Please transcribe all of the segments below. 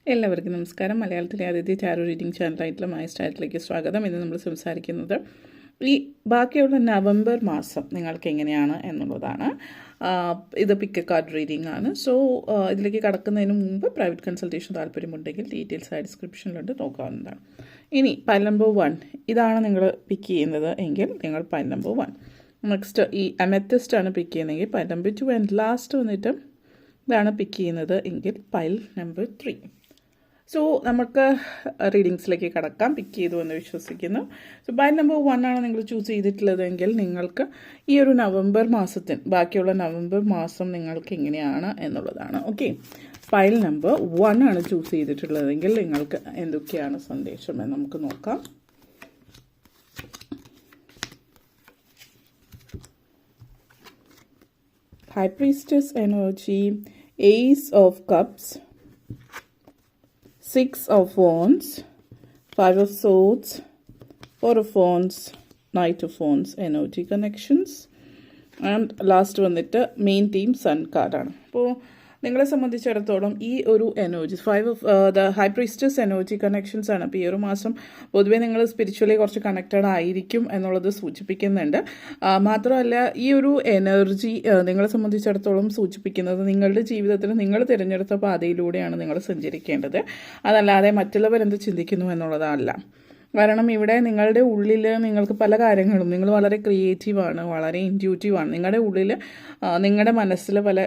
എല്ലാവർക്കും നമസ്കാരം. മലയാളത്തിലെ ആദ്യത്തെ ടാരോ റീഡിംഗ് ചാനലായിട്ടുള്ള മൈ സ്റ്റാറ്റിലേക്ക് സ്വാഗതം. ഇന്ന് നമ്മൾ സംസാരിക്കുന്നത് ഈ ബാക്കിയുള്ള നവംബർ മാസം നിങ്ങൾക്ക് എങ്ങനെയാണ് എന്നുള്ളതാണ്. ഇത് പിക്ക് കാർഡ് റീഡിംഗ് ആണ്. സോ ഇതിലേക്ക് കടക്കുന്നതിന് മുമ്പ് പ്രൈവറ്റ് കൺസൾട്ടേഷൻ താല്പര്യമുണ്ടെങ്കിൽ ഡീറ്റെയിൽസ് ആയി ഡിസ്ക്രിപ്ഷനിലുണ്ട്, നോക്കാവുന്നതാണ്. ഇനി പൈൽ നമ്പർ 1 ഇതാണ് നിങ്ങൾ പിക്ക് ചെയ്യുന്നത് എങ്കിൽ നിങ്ങൾ പൈൽ നമ്പർ 1. നെക്സ്റ്റ് ഈ അമെത്തിസ്റ്റ് ആണ് പിക്ക് ചെയ്യുന്നതെങ്കിൽ പൈൽ നമ്പർ 2 ആൻഡ് ലാസ്റ്റ് വന്നിട്ട് ഇതാണ് പിക്ക് ചെയ്യുന്നത് എങ്കിൽ പൈൽ നമ്പർ 3. സോ നമുക്ക് റീഡിങ്സിലേക്ക് കടക്കാം. പിക്ക് ചെയ്തു എന്ന് വിശ്വസിക്കുന്നു. സോ പൈൽ നമ്പർ 1 ആണ് നിങ്ങൾ ചൂസ് ചെയ്തിട്ടുള്ളതെങ്കിൽ നിങ്ങൾക്ക് ഈ ഒരു നവംബർ മാസത്തിന് ബാക്കിയുള്ള നവംബർ മാസം നിങ്ങൾക്ക് എങ്ങനെയാണ് എന്നുള്ളതാണ്. ഓക്കെ, പൈൽ നമ്പർ 1 ആണ് ചൂസ് ചെയ്തിട്ടുള്ളതെങ്കിൽ നിങ്ങൾക്ക് എന്തൊക്കെയാണ് സന്ദേശം എന്ന് നമുക്ക് നോക്കാം. High priestess energy, Ace of Cups, 6 of Wands, 5 of Swords, 4 of Wands, Knight of Wands energy connections, and last വന്നിട്ട് മെയിൻ തീം സൺ കാർഡാണ്. അപ്പോൾ നിങ്ങളെ സംബന്ധിച്ചിടത്തോളം ഈ ഒരു energy 5 of the high priestess energy connections ആണ്. അപ്പോൾ ഈ ഒരു മാസം പൊതുവേ നിങ്ങൾ സ്പിരിച്വലി കുറച്ച് കണക്റ്റഡ് ആയിരിക്കും എന്നുള്ളത് സൂചിപ്പിക്കുന്നുണ്ട്. മാത്രമല്ല ഈ ഒരു എനർജി നിങ്ങളെ സംബന്ധിച്ചിടത്തോളം സൂചിപ്പിക്കുന്നത് നിങ്ങളുടെ ജീവിതത്തിൽ നിങ്ങൾ തിരഞ്ഞെടുത്ത പാതയിലൂടെയാണ് നിങ്ങൾ സഞ്ചരിക്കേണ്ടത്, അതല്ലാതെ മറ്റുള്ളവരെന്ത് ചിന്തിക്കുന്നു എന്നുള്ളതല്ല. കാരണം ഇവിടെ നിങ്ങളുടെ ഉള്ളിൽ നിങ്ങൾക്ക് പല കാര്യങ്ങളും, നിങ്ങൾ വളരെ ക്രിയേറ്റീവാണ്, വളരെ ഇൻറ്റ്യൂട്ടീവാണ്. നിങ്ങളുടെ ഉള്ളിൽ നിങ്ങളുടെ മനസ്സിൽ പല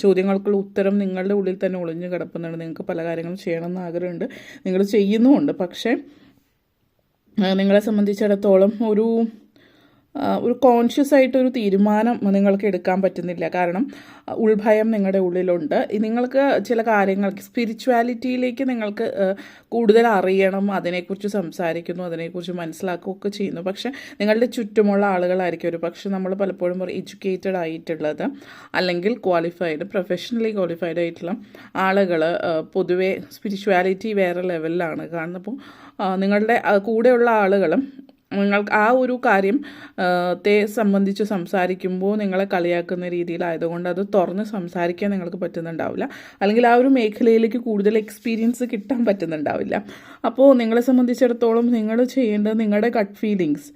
ചോദ്യങ്ങൾക്കുള്ള ഉത്തരം നിങ്ങളുടെ ഉള്ളിൽ തന്നെ ഒളിഞ്ഞു കിടക്കുന്നുണ്ട്. നിങ്ങൾക്ക് പല കാര്യങ്ങളും ചെയ്യണമെന്ന് ആഗ്രഹമുണ്ട്, നിങ്ങൾ ചെയ്യുന്നുമുണ്ട്. പക്ഷേ നിങ്ങളെ സംബന്ധിച്ചിടത്തോളം ഒരു കോൺഷ്യസ് ആയിട്ടൊരു തീരുമാനം നിങ്ങൾക്ക് എടുക്കാൻ പറ്റുന്നില്ല. കാരണം ഉൾഭയം നിങ്ങളുടെ ഉള്ളിലുണ്ട്. നിങ്ങൾക്ക് ചില കാര്യങ്ങൾ സ്പിരിച്വാലിറ്റിയിലേക്ക് നിങ്ങൾക്ക് കൂടുതൽ അറിയണം, അതിനെക്കുറിച്ച് സംസാരിക്കുന്നു, അതിനെക്കുറിച്ച് മനസ്സിലാക്കുകയൊക്കെ ചെയ്യുന്നു. പക്ഷേ നിങ്ങളുടെ ചുറ്റുമുള്ള ആളുകളായിരിക്കും ഒരു പക്ഷേ നമ്മൾ പലപ്പോഴും എഡ്യൂക്കേറ്റഡ് ആയിട്ടുള്ളത് അല്ലെങ്കിൽ പ്രൊഫഷണലി ക്വാളിഫൈഡ് ആയിട്ടുള്ള ആളുകൾ പൊതുവേ സ്പിരിച്വാലിറ്റി വേറെ ലെവലിലാണ് കാണുന്നത്. അപ്പോൾ നിങ്ങളുടെ കൂടെയുള്ള ആളുകളും നിങ്ങൾക്ക് ആ ഒരു കാര്യം സംബന്ധിച്ച് സംസാരിക്കുമ്പോൾ നിങ്ങളെ കളിയാക്കുന്ന രീതിയിലായതുകൊണ്ട് അത് തുറന്ന് സംസാരിക്കാൻ നിങ്ങൾക്ക് പറ്റുന്നുണ്ടാവില്ല, അല്ലെങ്കിൽ ആ ഒരു മേഖലയിലേക്ക് കൂടുതൽ എക്സ്പീരിയൻസ് കിട്ടാൻ പറ്റുന്നുണ്ടാവില്ല. അപ്പോൾ നിങ്ങളെ സംബന്ധിച്ചിടത്തോളം നിങ്ങൾ ചെയ്യേണ്ടത് നിങ്ങളുടെ ഗട്ട് ഫീലിങ്സ്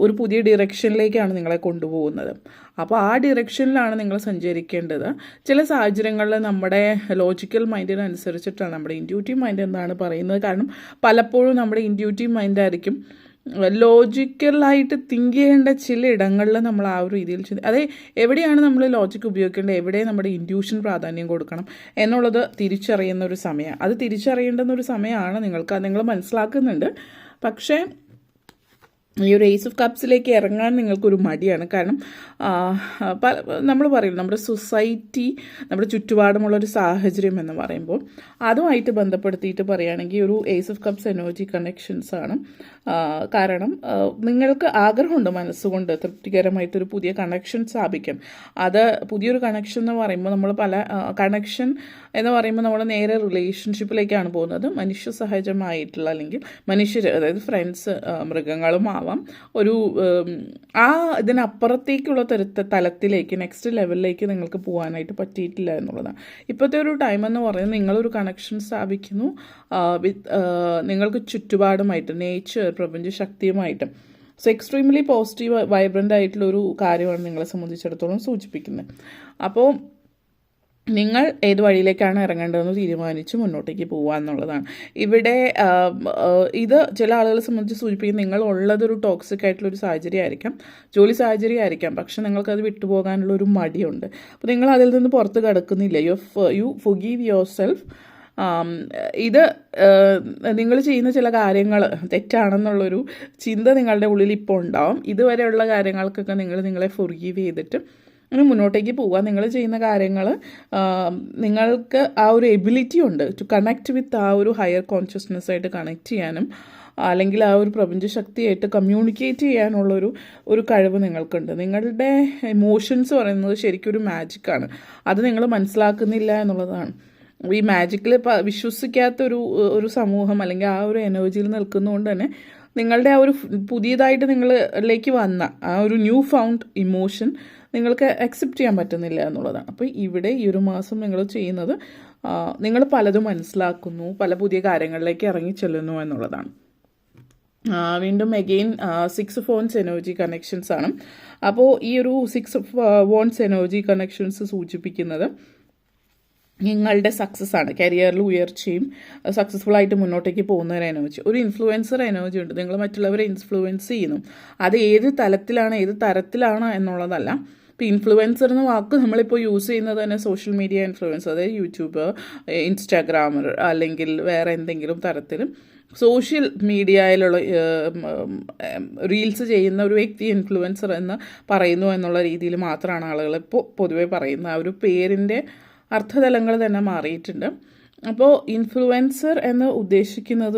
ഒരു പുതിയ ഡിറക്ഷനിലേക്കാണ് നിങ്ങളെ കൊണ്ടുപോകുന്നത്. അപ്പോൾ ആ ഡിറക്ഷനിലാണ് നിങ്ങൾ സഞ്ചരിക്കേണ്ടത്. ചില സാഹചര്യങ്ങളിൽ നമ്മുടെ ലോജിക്കൽ മൈൻഡിനനുസരിച്ചിട്ടാണ്, നമ്മുടെ ഇൻറ്റ്യൂട്ടീവ് മൈൻഡ് എന്നാണ് പറയുന്നത്. കാരണം പലപ്പോഴും നമ്മുടെ ഇൻറ്റ്യൂട്ടീവ് മൈൻഡായിരിക്കും ലോജിക്കലായിട്ട് തിങ്ക് ചെയ്യേണ്ട ചില ഇടങ്ങളിൽ നമ്മൾ ആ ഒരു രീതിയിൽ അതെ എവിടെയാണ് നമ്മൾ ലോജിക്ക് ഉപയോഗിക്കേണ്ടത്, എവിടെ നമ്മുടെ ഇൻറ്റ്യൂഷൻ പ്രാധാന്യം കൊടുക്കണം എന്നുള്ളത് തിരിച്ചറിയുന്ന ഒരു സമയം, അത് തിരിച്ചറിയേണ്ടുന്ന ഒരു സമയമാണ്. നിങ്ങൾ മനസ്സിലാക്കുന്നുണ്ട്. പക്ഷേ ഈ ഒരു ഏസ് ഓഫ് കപ്സിലേക്ക് ഇറങ്ങാൻ നിങ്ങൾക്കൊരു മടിയാണ്. കാരണം നമ്മൾ പറയും നമ്മുടെ സൊസൈറ്റി, നമ്മുടെ ചുറ്റുപാടുമുള്ളൊരു സാഹചര്യം എന്ന് പറയുമ്പോൾ അതുമായിട്ട് ബന്ധപ്പെടുത്തിയിട്ട് പറയുകയാണെങ്കിൽ ഒരു ace of cups energy connections ആണ്. കാരണം നിങ്ങൾക്ക് ആഗ്രഹമുണ്ട് മനസ്സുകൊണ്ട് തൃപ്തികരമായിട്ടൊരു പുതിയ കണക്ഷൻ സ്ഥാപിക്കാൻ. അത് പുതിയൊരു കണക്ഷൻ എന്ന് പറയുമ്പോൾ നമ്മൾ കണക്ഷൻ എന്ന് പറയുമ്പോൾ നമ്മൾ നേരെ റിലേഷൻഷിപ്പിലേക്കാണ് പോകുന്നത്. മനുഷ്യ സഹജമായിട്ടുള്ള അല്ലെങ്കിൽ മനുഷ്യർ, അതായത് ഫ്രണ്ട്സ്, മൃഗങ്ങളും ആവാം, ഒരു ഇതിനപ്പുറത്തേക്കുള്ള തലത്തിലേക്ക് നെക്സ്റ്റ് ലെവലിലേക്ക് നിങ്ങൾക്ക് പോകാനായിട്ട് പറ്റിയിട്ടില്ല എന്നുള്ളതാണ്. ഇപ്പോഴത്തെ ഒരു ടൈം എന്ന് പറയുന്നത് നിങ്ങളൊരു കണക്ഷൻ സ്ഥാപിക്കുന്നു നിങ്ങൾക്ക് ചുറ്റുപാടുമായിട്ട്, നേച്ചർ, പ്രപഞ്ച ശക്തിയുമായിട്ട്. സോ എക്സ്ട്രീംലി പോസിറ്റീവ് വൈബ്രൻ്റ് ആയിട്ടുള്ളൊരു കാര്യമാണ് നിങ്ങളെ സംബന്ധിച്ചിടത്തോളം സൂചിപ്പിക്കുന്നത്. അപ്പോൾ നിങ്ങൾ ഏത് വഴിയിലേക്കാണ് ഇറങ്ങേണ്ടതെന്ന് തീരുമാനിച്ച് മുന്നോട്ടേക്ക് പോകുക എന്നുള്ളതാണ്. ഇവിടെ ഇത് ചില ആളുകളെ സംബന്ധിച്ച് സൂചിപ്പിക്കും നിങ്ങൾ ഉള്ളതൊരു ടോക്സിക് ആയിട്ടുള്ളൊരു സാഹചര്യമായിരിക്കാം, ജോലി സാഹചര്യമായിരിക്കാം, പക്ഷെ നിങ്ങൾക്കത് വിട്ടുപോകാനുള്ള ഒരു മടിയുണ്ട്. അപ്പോൾ നിങ്ങൾ അതിൽ നിന്ന് പുറത്ത് കിടക്കുന്നില്ല. You forgive yourself. ഇത് നിങ്ങൾ ചെയ്യുന്ന ചില കാര്യങ്ങൾ തെറ്റാണെന്നുള്ളൊരു ചിന്ത നിങ്ങളുടെ ഉള്ളിൽ ഇപ്പോൾ ഉണ്ടാവും. ഇതുവരെയുള്ള കാര്യങ്ങൾക്കൊക്കെ നിങ്ങളെ ഫൊർഗീവ് ചെയ്തിട്ട് അങ്ങനെ മുന്നോട്ടേക്ക് പോവുക. നിങ്ങൾ ചെയ്യുന്ന കാര്യങ്ങൾ നിങ്ങൾക്ക് ആ ഒരു എബിലിറ്റി ഉണ്ട് ടു കണക്ട് വിത്ത് ആ ഒരു ഹയർ കോൺഷ്യസ്നെസ് ആയിട്ട് കണക്ട് ചെയ്യാനും അല്ലെങ്കിൽ ആ ഒരു പ്രപഞ്ചശക്തിയായിട്ട് കമ്മ്യൂണിക്കേറ്റ് ചെയ്യാനുള്ളൊരു കഴിവ് നിങ്ങൾക്കുണ്ട്. നിങ്ങളുടെ ഇമോഷൻസ് പറയുന്നത് ശരിക്കും ഒരു മാജിക്കാണ്. അത് നിങ്ങൾ മനസ്സിലാക്കുന്നില്ല എന്നുള്ളതാണ്. ഈ മാജിക്കിൽ വിശ്വസിക്കാത്തൊരു സമൂഹം അല്ലെങ്കിൽ ആ ഒരു എനർജിയിൽ നിൽക്കുന്നതുകൊണ്ട് തന്നെ നിങ്ങളുടെ ആ ഒരു പുതിയതായിട്ട് നിങ്ങളിലേക്ക് വന്ന ആ ഒരു ന്യൂ ഫൗണ്ട് ഇമോഷൻ നിങ്ങൾക്ക് അക്സെപ്റ്റ് ചെയ്യാൻ പറ്റുന്നില്ല എന്നുള്ളതാണ്. അപ്പോൾ ഇവിടെ ഈ ഒരു മാസം നിങ്ങൾ ചെയ്യുന്നത് നിങ്ങൾ പലതും മനസ്സിലാക്കുന്നു, പല പുതിയ കാര്യങ്ങളിലേക്ക് ഇറങ്ങി ചെല്ലുന്നു എന്നുള്ളതാണ്. വീണ്ടും again 6 of Wands energy connections ആണ്. അപ്പോൾ ഈ ഒരു 6 of Wands എനർജി കണക്ഷൻസ് സൂചിപ്പിക്കുന്നത് നിങ്ങളുടെ സക്സസ് ആണ്, കരിയറിൽ ഉയർച്ചയും സക്സസ്ഫുൾ ആയിട്ട് മുന്നോട്ടേക്ക് പോകുന്ന ഒരു എനർജി. ഒരു ഇൻഫ്ലുവൻസർ എനർജി ഉണ്ട്, നിങ്ങൾ മറ്റുള്ളവരെ ഇൻഫ്ലുവൻസ് ചെയ്യുന്നു. അത് ഏത് തലത്തിലാണ് ഏത് തരത്തിലാണ് എന്നുള്ളതല്ല. ഇപ്പോൾ ഇൻഫ്ലുവൻസർ എന്ന വാക്ക് നമ്മളിപ്പോൾ യൂസ് ചെയ്യുന്നത് തന്നെ സോഷ്യൽ മീഡിയ ഇൻഫ്ലുവൻസർ, അതായത് യൂട്യൂബർ, ഇൻസ്റ്റാഗ്രാമർ അല്ലെങ്കിൽ വേറെ എന്തെങ്കിലും തരത്തിലും സോഷ്യൽ മീഡിയയിലുള്ള റീൽസ് ചെയ്യുന്ന ഒരു വ്യക്തി ഇൻഫ്ലുവൻസർ എന്ന് പറയുന്നു എന്നുള്ള രീതിയിൽ മാത്രമാണ് ആളുകൾ ഇപ്പോൾ പൊതുവെ പറയുന്നത്. ആ ഒരു പേരിൻ്റെ അർത്ഥതലങ്ങൾ തന്നെ മാറിയിട്ടുണ്ട്. അപ്പോൾ ഇൻഫ്ലുവൻസർ എന്ന് ഉദ്ദേശിക്കുന്നത്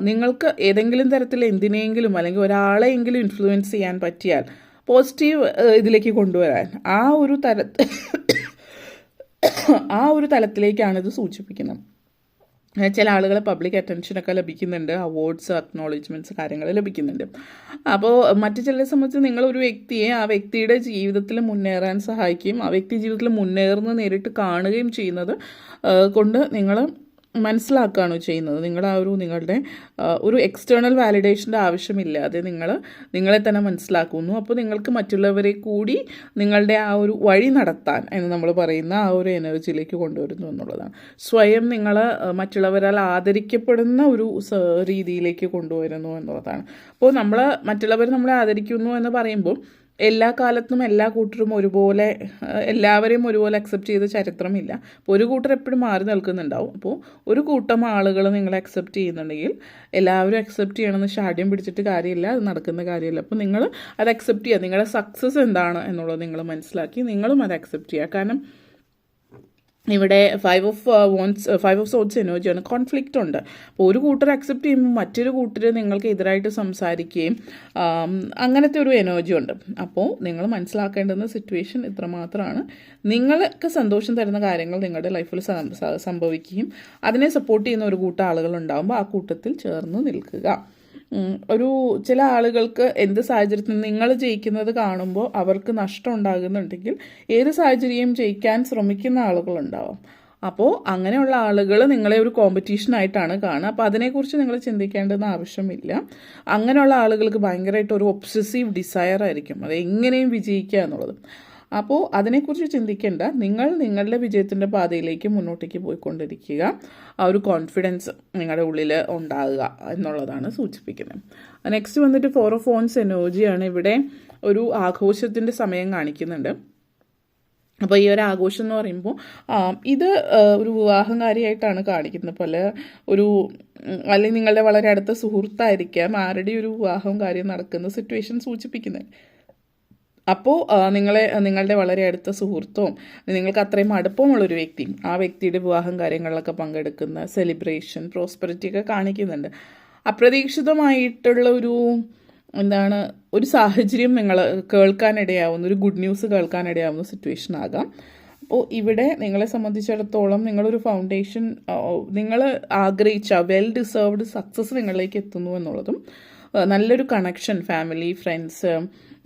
നിങ്ങൾക്ക് ഏതെങ്കിലും തരത്തിൽ എന്തിനെങ്കിലും അല്ലെങ്കിൽ ഒരാളെയെങ്കിലും ഇൻഫ്ലുവൻസ് ചെയ്യാൻ പറ്റിയാൽ പോസിറ്റീവ് ഇതിലേക്ക് കൊണ്ടുവരാൻ ആ ഒരു തലത്തിലേക്കാണ് ഇത് സൂചിപ്പിക്കുന്നത്. ചില ആളുകൾ പബ്ലിക് അറ്റൻഷനൊക്കെ ലഭിക്കുന്നുണ്ട്, അവാർഡ്സ്, അക്നോളജ്മെൻറ്റ്സ് കാര്യങ്ങൾ ലഭിക്കുന്നുണ്ട്. അപ്പോൾ മറ്റു ചിലരെ സംബന്ധിച്ച് നിങ്ങളൊരു വ്യക്തിയെ ആ വ്യക്തിയുടെ ജീവിതത്തിൽ മുന്നേറാൻ സഹായിക്കുകയും ആ വ്യക്തി ജീവിതത്തിൽ മുന്നേറുന്നത് നേരിട്ട് കാണുകയും ചെയ്യുന്നത് കൊണ്ട് നിങ്ങൾ മനസ്സിലാക്കുകയാണ് ചെയ്യുന്നത്. നിങ്ങളുടെ ഒരു എക്സ്റ്റേണൽ വാലിഡേഷൻ്റെ ആവശ്യമില്ലാതെ നിങ്ങളെ തന്നെ മനസ്സിലാക്കുന്നു. അപ്പോൾ നിങ്ങൾക്ക് മറ്റുള്ളവരെ കൂടി നിങ്ങളുടെ ആ ഒരു വഴി നടത്താൻ എന്ന് നമ്മൾ പറയുന്ന ആ ഒരു എനർജിയിലേക്ക് കൊണ്ടുവരുന്നു എന്നുള്ളതാണ്. സ്വയം നിങ്ങൾ മറ്റുള്ളവരാൽ ആദരിക്കപ്പെടുന്ന ഒരു രീതിയിലേക്ക് കൊണ്ടുവരുന്നു എന്നുള്ളതാണ്. അപ്പോൾ മറ്റുള്ളവർ നമ്മളെ ആദരിക്കുന്നു എന്ന് പറയുമ്പോൾ എല്ലാ കാലത്തും എല്ലാ കൂട്ടരും എല്ലാവരെയും ഒരുപോലെ അക്സെപ്റ്റ് ചെയ്ത ചരിത്രമില്ല. അപ്പോൾ ഒരു കൂട്ടർ എപ്പോഴും മാറി നിൽക്കുന്നുണ്ടാവും. അപ്പോൾ ഒരു കൂട്ടം ആളുകൾ നിങ്ങളെ അക്സെപ്റ്റ് ചെയ്യുന്നുണ്ടെങ്കിൽ എല്ലാവരും അക്സെപ്റ്റ് ചെയ്യണമെന്ന് ഷാഠ്യം പിടിച്ചിട്ട് കാര്യമില്ല, അത് നടക്കുന്ന കാര്യമില്ല. അപ്പോൾ നിങ്ങൾ അത് അക്സെപ്റ്റ് ചെയ്യുക, നിങ്ങളുടെ സക്സസ് എന്താണ് എന്നുള്ളത് നിങ്ങൾ മനസ്സിലാക്കി നിങ്ങളും അത് അക്സെപ്റ്റ് ചെയ്യുക. കാരണം ഇവിടെ 5 of Swords എനർജിയാണ്, കോൺഫ്ലിക്റ്റ് ഉണ്ട്. അപ്പോൾ ഒരു കൂട്ടർ അക്സെപ്റ്റ് ചെയ്യുമ്പോൾ മറ്റൊരു കൂട്ടർ നിങ്ങൾക്ക് എതിരായിട്ട് സംസാരിക്കുകയും അങ്ങനത്തെ ഒരു എനർജി ഉണ്ട്. അപ്പോൾ നിങ്ങൾ മനസ്സിലാക്കേണ്ടുന്ന സിറ്റുവേഷൻ ഇത്രമാത്രമാണ്. നിങ്ങൾക്ക് സന്തോഷം തരുന്ന കാര്യങ്ങൾ നിങ്ങളുടെ ലൈഫിൽ സംഭവിക്കുകയും അതിനെ സപ്പോർട്ട് ചെയ്യുന്ന ഒരു കൂട്ടം ആളുകൾ ഉണ്ടാകുമ്പോൾ ആ കൂട്ടത്തിൽ ചേർന്ന് നിൽക്കുക. ചില ആളുകൾക്ക് എന്ത് സാഹചര്യത്തിൽ നിങ്ങൾ ജയിക്കുന്നത് കാണുമ്പോൾ അവർക്ക് നഷ്ടം ഉണ്ടാകുന്നുണ്ടെങ്കിൽ ഏത് സാഹചര്യം ജയിക്കാൻ ശ്രമിക്കുന്ന ആളുകളുണ്ടാവും. അപ്പോൾ അങ്ങനെയുള്ള ആളുകൾ നിങ്ങളെ ഒരു കോമ്പറ്റീഷനായിട്ടാണ് കാണുക. അപ്പോൾ അതിനെക്കുറിച്ച് നിങ്ങൾ ചിന്തിക്കേണ്ടെന്ന് ആവശ്യമില്ല. അങ്ങനെയുള്ള ആളുകൾക്ക് ഭയങ്കരമായിട്ട് ഒരു ഒബ്സസീവ് ഡിസയർ ആയിരിക്കും അത് എങ്ങനെയും വിജയിക്കുക എന്നുള്ളത്. അപ്പോൾ അതിനെക്കുറിച്ച് ചിന്തിക്കേണ്ട, നിങ്ങളുടെ വിജയത്തിൻ്റെ പാതയിലേക്ക് മുന്നോട്ടേക്ക് പോയിക്കൊണ്ടിരിക്കുക. ആ ഒരു കോൺഫിഡൻസ് നിങ്ങളുടെ ഉള്ളിൽ ഉണ്ടാകുക എന്നുള്ളതാണ് സൂചിപ്പിക്കുന്നത്. നെക്സ്റ്റ് വന്നിട്ട് 4 of Wands എനർജിയാണ്. ഇവിടെ ഒരു ആഘോഷത്തിൻ്റെ സമയം കാണിക്കുന്നുണ്ട്. അപ്പോൾ ഈ ഒരു ആഘോഷം എന്ന് പറയുമ്പോൾ ഇത് ഒരു വിവാഹകാരിയായിട്ടാണ് കാണിക്കുന്നത്. അല്ലെങ്കിൽ നിങ്ങളുടെ വളരെ അടുത്ത സുഹൃത്തായിരിക്കാം ആരുടെ ഒരു വിവാഹം കാര്യം നടക്കുന്ന സിറ്റുവേഷൻ സൂചിപ്പിക്കുന്നത്. അപ്പോൾ നിങ്ങളുടെ വളരെ അടുത്ത സുഹൃത്തോ നിങ്ങൾക്ക് അത്രയും അടുപ്പമുള്ളൊരു വ്യക്തി ആ വ്യക്തിയുടെ വിവാഹം കാര്യങ്ങളിലൊക്കെ പങ്കെടുക്കുന്ന സെലിബ്രേഷൻ, പ്രോസ്പെറിറ്റി ഒക്കെ കാണിക്കുന്നുണ്ട്. അപ്രതീക്ഷിതമായിട്ടുള്ള ഒരു സാഹചര്യം നിങ്ങൾ കേൾക്കാനിടയാവുന്ന, ഒരു ഗുഡ് ന്യൂസ് കേൾക്കാനിടയാവുന്ന സിറ്റുവേഷൻ ആകാം. അപ്പോൾ ഇവിടെ നിങ്ങളെ സംബന്ധിച്ചിടത്തോളം നിങ്ങളൊരു ഫൗണ്ടേഷൻ, നിങ്ങൾ ആഗ്രഹിച്ച വെൽ ഡിസേർവ്ഡ് സക്സസ് നിങ്ങളിലേക്ക് എത്തുന്നു എന്നുള്ളതും, നല്ലൊരു കണക്ഷൻ ഫാമിലി, ഫ്രണ്ട്സ്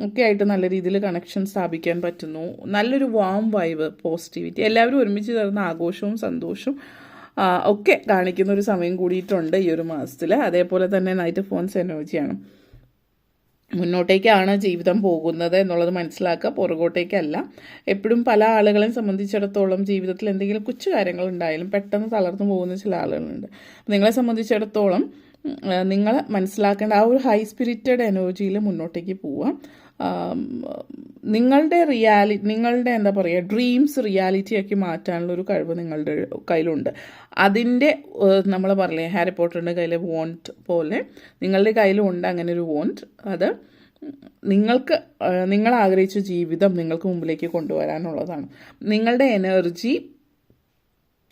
ഒക്കെ ആയിട്ട് നല്ല രീതിയിൽ കണക്ഷൻ സ്ഥാപിക്കാൻ പറ്റുന്നു. നല്ലൊരു വാം വൈബ്, പോസിറ്റിവിറ്റി, എല്ലാവരും ഒരുമിച്ച് ചേർന്ന ആഘോഷവും സന്തോഷവും ഒക്കെ കാണിക്കുന്ന ഒരു സമയം കൂടിയിട്ടുണ്ട് ഈ ഒരു മാസത്തിൽ. അതേപോലെ തന്നെ നൈറ്റ് ഓഫ് വാൻഡ്സ് എനർജിയാണ്. മുന്നോട്ടേക്കാണ് ജീവിതം പോകുന്നത് എന്നുള്ളത് മനസ്സിലാക്കുക, പുറകോട്ടേക്കല്ല. എപ്പോഴും പല ആളുകളെയും സംബന്ധിച്ചിടത്തോളം ജീവിതത്തിൽ എന്തെങ്കിലും കൊച്ചു കാര്യങ്ങളുണ്ടായാലും പെട്ടെന്ന് തളർന്നു പോകുന്ന ചില ആളുകളുണ്ട്. നിങ്ങളെ സംബന്ധിച്ചിടത്തോളം നിങ്ങൾ മനസ്സിലാക്കേണ്ട ആ ഒരു ഹൈ സ്പിരിറ്റഡ് എനർജിയിൽ മുന്നോട്ടേക്ക് പോവാം. നിങ്ങളുടെ എന്താ പറയുക, ഡ്രീംസ് റിയാലിറ്റിയാക്കി മാറ്റാനുള്ള ഒരു കഴിവ് നിങ്ങളുടെ കയ്യിലുണ്ട്. അതിൻ്റെ നമ്മൾ പറയില്ലേ ഹാരി പോട്ടറിൻ്റെ കയ്യിലെ വോണ്ട് പോലെ നിങ്ങളുടെ കയ്യിലുണ്ട് അങ്ങനെ ഒരു വോണ്ട്. അത് നിങ്ങൾ ആഗ്രഹിച്ച ജീവിതം നിങ്ങൾക്ക് മുമ്പിലേക്ക് കൊണ്ടുവരാനുള്ളതാണ്. നിങ്ങളുടെ എനർജി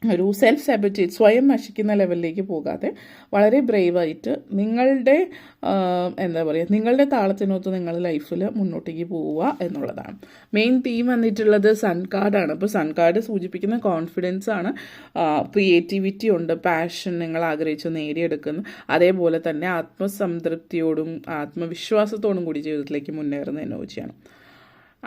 ഒരു സെൽഫ് സാബോറ്റേജ്, സ്വയം നശിക്കുന്ന ലെവലിലേക്ക് പോകാതെ വളരെ ബ്രേവായിട്ട് നിങ്ങളുടെ താളത്തിനൊത്ത് നിങ്ങൾ ലൈഫിൽ മുന്നോട്ടേക്ക് പോവുക എന്നുള്ളതാണ്. മെയിൻ തീം വന്നിട്ടുള്ളത് സൺ കാർഡാണ്. അപ്പോൾ സൺ കാർഡ് സൂചിപ്പിക്കുന്ന കോൺഫിഡൻസ് ആണ്, ക്രിയേറ്റിവിറ്റി ഉണ്ട്, പാഷൻ, നിങ്ങൾ ആഗ്രഹിച്ച് നേടിയെടുക്കുന്നു. അതേപോലെ തന്നെ ആത്മസംതൃപ്തിയോടും ആത്മവിശ്വാസത്തോടും കൂടി ജീവിതത്തിലേക്ക് മുന്നേറുന്ന എനർജിയാണ്.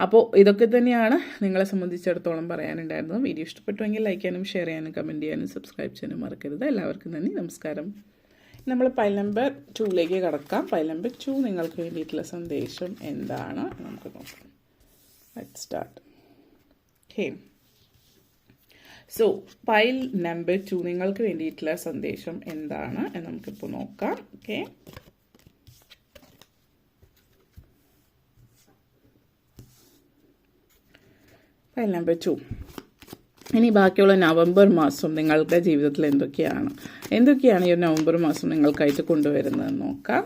അപ്പോൾ ഇതൊക്കെ തന്നെയാണ് നിങ്ങളെ സംബന്ധിച്ചിടത്തോളം പറയാനുണ്ടായിരുന്നത്. വീഡിയോ ഇഷ്ടപ്പെട്ടുവെങ്കിൽ ലൈക്ക് ചെയ്യാനും ഷെയർ ചെയ്യാനും കമൻറ്റ് ചെയ്യാനും സബ്സ്ക്രൈബ് ചെയ്യാനും മറക്കരുത്. എല്ലാവർക്കും നന്ദി, നമസ്കാരം. നമ്മൾ പൈൽ നമ്പർ 2ലേക്ക് കടക്കാം. പൈൽ നമ്പർ 2 നിങ്ങൾക്ക് വേണ്ടിയിട്ടുള്ള സന്ദേശം എന്താണ് നമുക്ക് നോക്കാം. Let's start. Okay, so pile number 2 നിങ്ങൾക്ക് വേണ്ടിയിട്ടുള്ള സന്ദേശം എന്താണ് എന്ന് നമുക്കിപ്പോൾ നോക്കാം. Okay, pile number 2. ഇനി ബാക്കിയുള്ള നവംബർ മാസം നിങ്ങളുടെ ജീവിതത്തിൽ എന്തൊക്കെയാണ് ഈ ഒരു നവംബർ മാസം നിങ്ങൾക്കായിട്ട് കൊണ്ടുവരുന്നതെന്ന് നോക്കാം.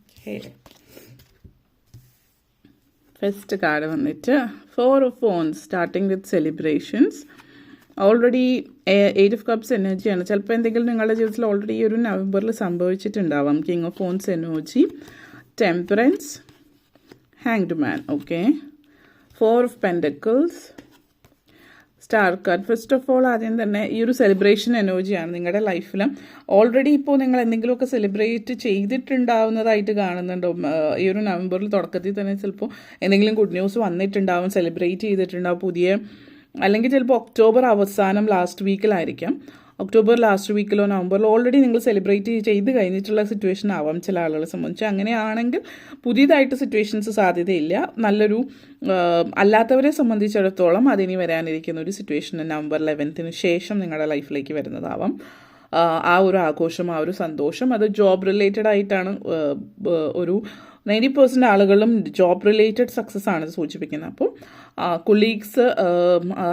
ഓക്കെ, ഫസ്റ്റ് കാർഡ് വന്നിട്ട് 4 of Wands, starting with celebrations. Already 8 of Cups എനർജിയാണ്. ചിലപ്പോൾ എന്തെങ്കിലും നിങ്ങളുടെ ജീവിതത്തിൽ ഓൾറെഡി ഈ ഒരു നവംബറിൽ സംഭവിച്ചിട്ടുണ്ടാവാം. King of Wands energy, Temperance, Hanged Man. Okay, 4 of Pentacles, star card. First of all ആദ്യം തന്നെ ഈ ഒരു സെലിബ്രേഷൻ എനർജിയാണ് നിങ്ങളുടെ ലൈഫിൽ. ഓൾറെഡി ഇപ്പോൾ നിങ്ങൾ എന്തെങ്കിലുമൊക്കെ സെലിബ്രേറ്റ് ചെയ്തിട്ടുണ്ടാവുന്നതായിട്ട് കാണുന്നുണ്ടോ? ഈ ഒരു നവംബറിൽ തുടക്കത്തിൽ തന്നെ ചിലപ്പോൾ എന്തെങ്കിലും ഗുഡ് ന്യൂസ് വന്നിട്ടുണ്ടാവും, സെലിബ്രേറ്റ് ചെയ്തിട്ടുണ്ടാവും പുതിയ, അല്ലെങ്കിൽ ചിലപ്പോൾ ഒക്ടോബർ അവസാനം ലാസ്റ്റ് വീക്കിലായിരിക്കാം. ഒക്ടോബർ ലാസ്റ്റ് വീക്കിലോ നവംബറിലോ ഓൾറെഡി നിങ്ങൾ സെലിബ്രേറ്റ് ചെയ്ത് കഴിഞ്ഞിട്ടുള്ള സിറ്റുവേഷൻ ആവാം ചില ആളുകളെ സംബന്ധിച്ച്. അങ്ങനെയാണെങ്കിൽ പുതിയതായിട്ട് സിറ്റുവേഷൻസ് സാധ്യതയില്ല. നല്ലൊരു അല്ലാത്തവരെ സംബന്ധിച്ചിടത്തോളം അതിനി വരാനിരിക്കുന്ന ഒരു സിറ്റുവേഷൻ നവംബർ 11th ശേഷം നിങ്ങളുടെ ലൈഫിലേക്ക് വരുന്നതാവാം. ആ ഒരു ആഘോഷം, ആ ഒരു സന്തോഷം, അത് ജോബ് റിലേറ്റഡ് ആയിട്ടാണ്. ഒരു 90% ആളുകളും ജോബ് റിലേറ്റഡ് സക്സസ് ആണ് സൂചിപ്പിക്കുന്നത്. അപ്പോൾ കൊളീഗ്സ്,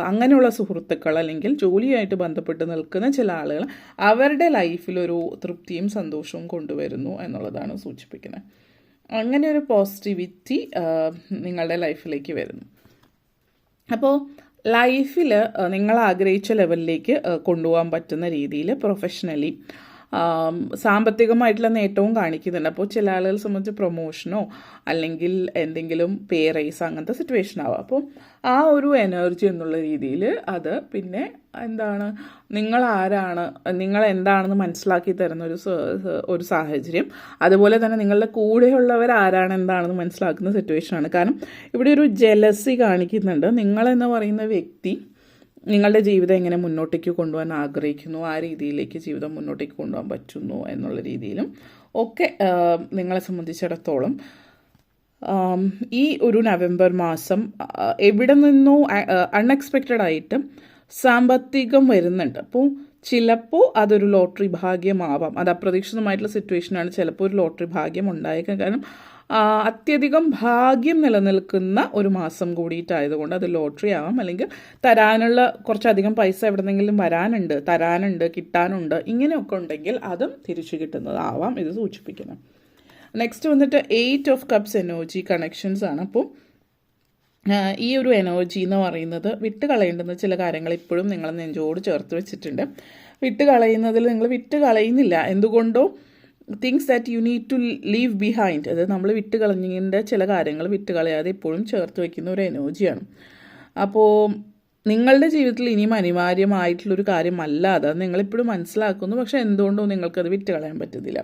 അങ്ങനെയുള്ള സുഹൃത്തുക്കൾ, അല്ലെങ്കിൽ ജോലിയായിട്ട് ബന്ധപ്പെട്ട് നിൽക്കുന്ന ചില ആളുകൾ അവരുടെ ലൈഫിലൊരു തൃപ്തിയും സന്തോഷവും കൊണ്ടുവരുന്നു എന്നുള്ളതാണ് സൂചിപ്പിക്കുന്നത്. അങ്ങനെ ഒരു പോസിറ്റിവിറ്റി നിങ്ങളുടെ ലൈഫിലേക്ക് വരുന്നു. അപ്പോൾ ലൈഫിൽ നിങ്ങൾ ആഗ്രഹിച്ച ലെവലിലേക്ക് കൊണ്ടുപോകാൻ പറ്റുന്ന രീതിയിൽ പ്രൊഫഷണലി സാമ്പത്തികമായിട്ടുള്ള നേട്ടവും കാണിക്കുന്നുണ്ട്. അപ്പോൾ ചില ആളുകളെ സംബന്ധിച്ച് പ്രൊമോഷനോ അല്ലെങ്കിൽ എന്തെങ്കിലും പേ റൈസ് അങ്ങനത്തെ സിറ്റുവേഷൻ ആവാം. അപ്പോൾ ആ ഒരു എനർജി എന്നുള്ള രീതിയിൽ അത് പിന്നെ എന്താണ്, നിങ്ങൾ ആരാണ്, നിങ്ങൾ എന്താണെന്ന് മനസ്സിലാക്കി തരുന്ന ഒരു സാഹചര്യം. അതുപോലെ തന്നെ നിങ്ങളുടെ കൂടെയുള്ളവർ ആരാണ്, എന്താണെന്ന് മനസ്സിലാക്കുന്ന സിറ്റുവേഷനാണ്. കാരണം ഇവിടെ ഒരു ജലസി കാണിക്കുന്നുണ്ട്. നിങ്ങളെന്ന് പറയുന്ന വ്യക്തി നിങ്ങളുടെ ജീവിതം എങ്ങനെ മുന്നോട്ടേക്ക് കൊണ്ടുപോകാൻ ആഗ്രഹിക്കുന്നു, ആ രീതിയിലേക്ക് ജീവിതം മുന്നോട്ടേക്ക് കൊണ്ടുപോകാൻ പറ്റുന്നു എന്നുള്ള രീതിയിലും ഒക്കെ നിങ്ങളെ സംബന്ധിച്ചിടത്തോളം ഈ ഒരു നവംബർ മാസം എവിടെ നിന്നോ അൺഎക്സ്പെക്റ്റഡ് ആയിട്ട് സാമ്പത്തികം വരുന്നുണ്ട്. അപ്പോൾ ചിലപ്പോൾ അതൊരു ലോട്ടറി ഭാഗ്യമാവാം. അത് അപ്രതീക്ഷിതമായിട്ടുള്ള സിറ്റുവേഷനാണ്. ചിലപ്പോൾ ഒരു ലോട്ടറി ഭാഗ്യം ഉണ്ടായേക്കാം. കാരണം അത്യധികം ഭാഗ്യം നിലനിൽക്കുന്ന ഒരു മാസം കൂടിയിട്ടായതുകൊണ്ട് അത് ലോട്ടറി ആവാം, അല്ലെങ്കിൽ തരാനുള്ള കുറച്ചധികം പൈസ എവിടെന്നെങ്കിലും തരാനുണ്ട്, കിട്ടാനുണ്ട്, ഇങ്ങനെയൊക്കെ ഉണ്ടെങ്കിൽ അതും തിരിച്ചു കിട്ടുന്നതാവാം ഇത് സൂചിപ്പിക്കുന്നത്. നെക്സ്റ്റ് വന്നിട്ട് 8 of Cups എനർജി കണക്ഷൻസ് ആണ്. അപ്പോൾ ഈ ഒരു എനർജി എന്ന് പറയുന്നത് വിട്ടുകളയേണ്ടുന്ന ചില കാര്യങ്ങൾ ഇപ്പോഴും നിങ്ങൾ നെഞ്ചോട് ചേർത്ത് വെച്ചിട്ടുണ്ട്. വിട്ടുകളയുന്നതിൽ നിങ്ങൾ വിട്ടുകളയുന്നില്ല. എന്തുകൊണ്ടോ things that you need to leave behind, അത് നമ്മൾ വിട്ടുകളഞ്ഞതിൻ്റെ ചില കാര്യങ്ങൾ വിട്ടുകളയാതെ ഇപ്പോഴും ചേർത്ത് വയ്ക്കുന്ന ഒരു എനർജിയാണ്. അപ്പോൾ നിങ്ങളുടെ ജീവിതത്തിൽ ഇനിയും അനിവാര്യമായിട്ടുള്ളൊരു കാര്യമല്ല അത്, നിങ്ങളിപ്പോഴും മനസ്സിലാക്കുന്നു. പക്ഷേ എന്തുകൊണ്ടോ നിങ്ങൾക്കത് വിട്ടുകളയാൻ പറ്റുന്നില്ല.